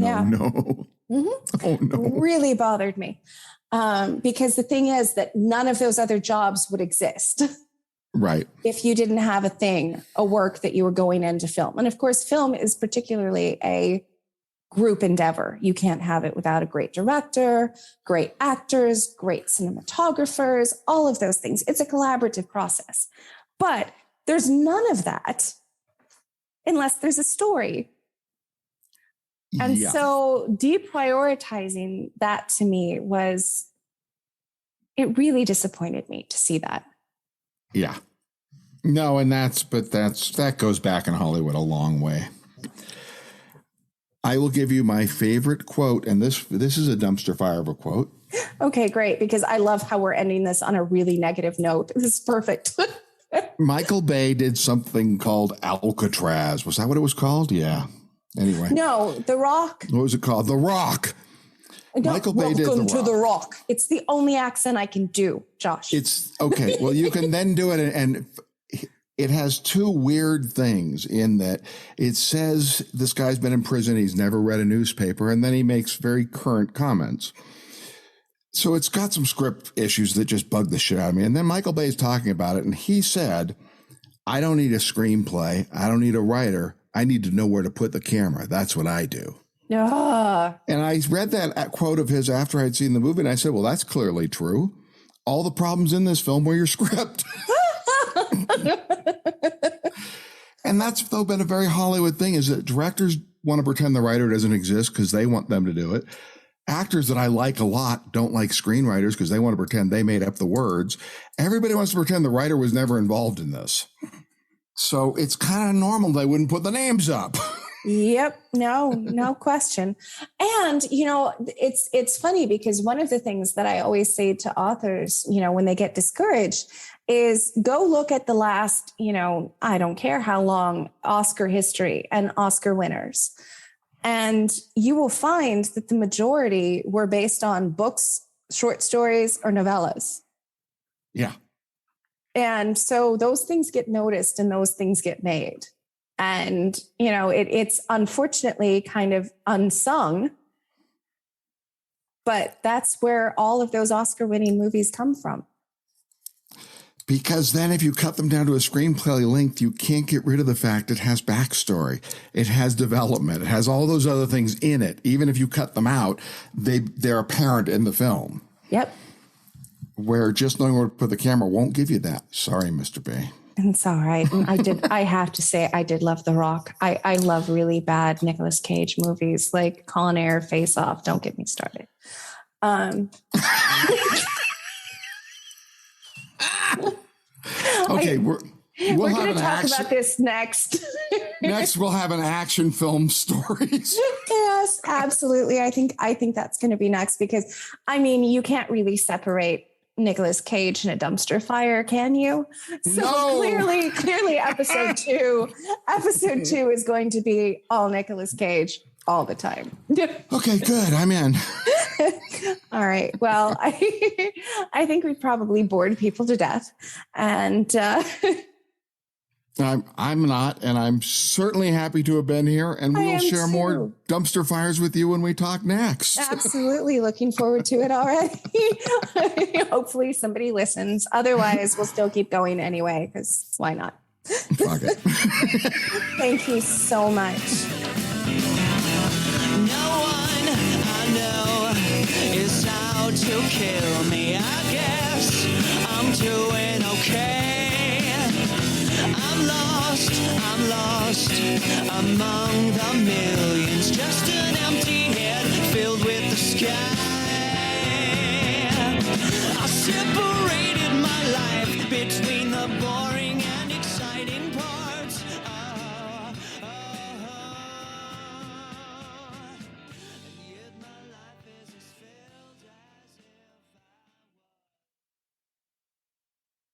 Mm-hmm. Oh, no. Really bothered me. Because the thing is that none of those other jobs would exist. Right. If you didn't have a work that you were going into film. And of course, film is particularly a group endeavor. You can't have it without a great director, great actors, great cinematographers, all of those things. It's a collaborative process. But there's none of that unless there's a story. And so deprioritizing that to me it really disappointed me to see that. Yeah. No, and that goes back in Hollywood a long way. I will give you my favorite quote, and this is a dumpster fire of a quote. Okay, great, because I love how we're ending this on a really negative note. This is perfect. Michael Bay did something called Alcatraz. Was that what it was called? Yeah. Anyway. No, The Rock. What was it called? The Rock. Michael Bay did Welcome to The Rock. It's the only accent I can do, Josh. It's okay. Well, you can then do it, and it has two weird things in that it says this guy's been in prison. He's never read a newspaper. And then he makes very current comments. So it's got some script issues that just bug the shit out of me. And then Michael Bay's talking about it. And he said, I don't need a screenplay. I don't need a writer. I need to know where to put the camera. That's what I do. And I read that quote of his after I'd seen the movie. And I said, well, that's clearly true. All the problems in this film were your script. And that's, though, been a very Hollywood thing, is that directors want to pretend the writer doesn't exist because they want them to do it. Actors that I like a lot don't like screenwriters because they want to pretend they made up the words. Everybody wants to pretend the writer was never involved in this. So it's kind of normal they wouldn't put the names up. Yep. No question. And, it's funny because one of the things that I always say to authors, when they get discouraged, is go look at the last, I don't care how long, Oscar history and Oscar winners. And you will find that the majority were based on books, short stories, or novellas. Yeah. And so those things get noticed and those things get made. And, it's unfortunately kind of unsung, but that's where all of those Oscar winning movies come from. Because then if you cut them down to a screenplay length, you can't get rid of the fact it has backstory. It has development. It has all those other things in it. Even if you cut them out, they're apparent in the film. Yep. Where just knowing where to put the camera won't give you that. Sorry, Mr. Bay. It's all right. And I have to say, I did love The Rock. I love really bad Nicolas Cage movies like Con Air, Face Off. Don't get me started. Okay, we're going to talk about this next. Next, we'll have an action film stories. Yes, absolutely. I think that's going to be next because, you can't really separate Nicolas Cage in a dumpster fire, can you? So no. clearly episode two is going to be all Nicolas Cage all the time. Okay, good. I'm in. All right. Well, I think we've probably bored people to death. And I'm not, and I'm certainly happy to have been here, and we will share more dumpster fires with you when we talk next. Absolutely. Looking forward to it already. Hopefully somebody listens. Otherwise, we'll still keep going anyway, because why not? Fuck it. Thank you so much. No one to kill me, I guess I'm doing okay. I'm lost among the millions, just an empty head filled with the sky. I separated my life between the boring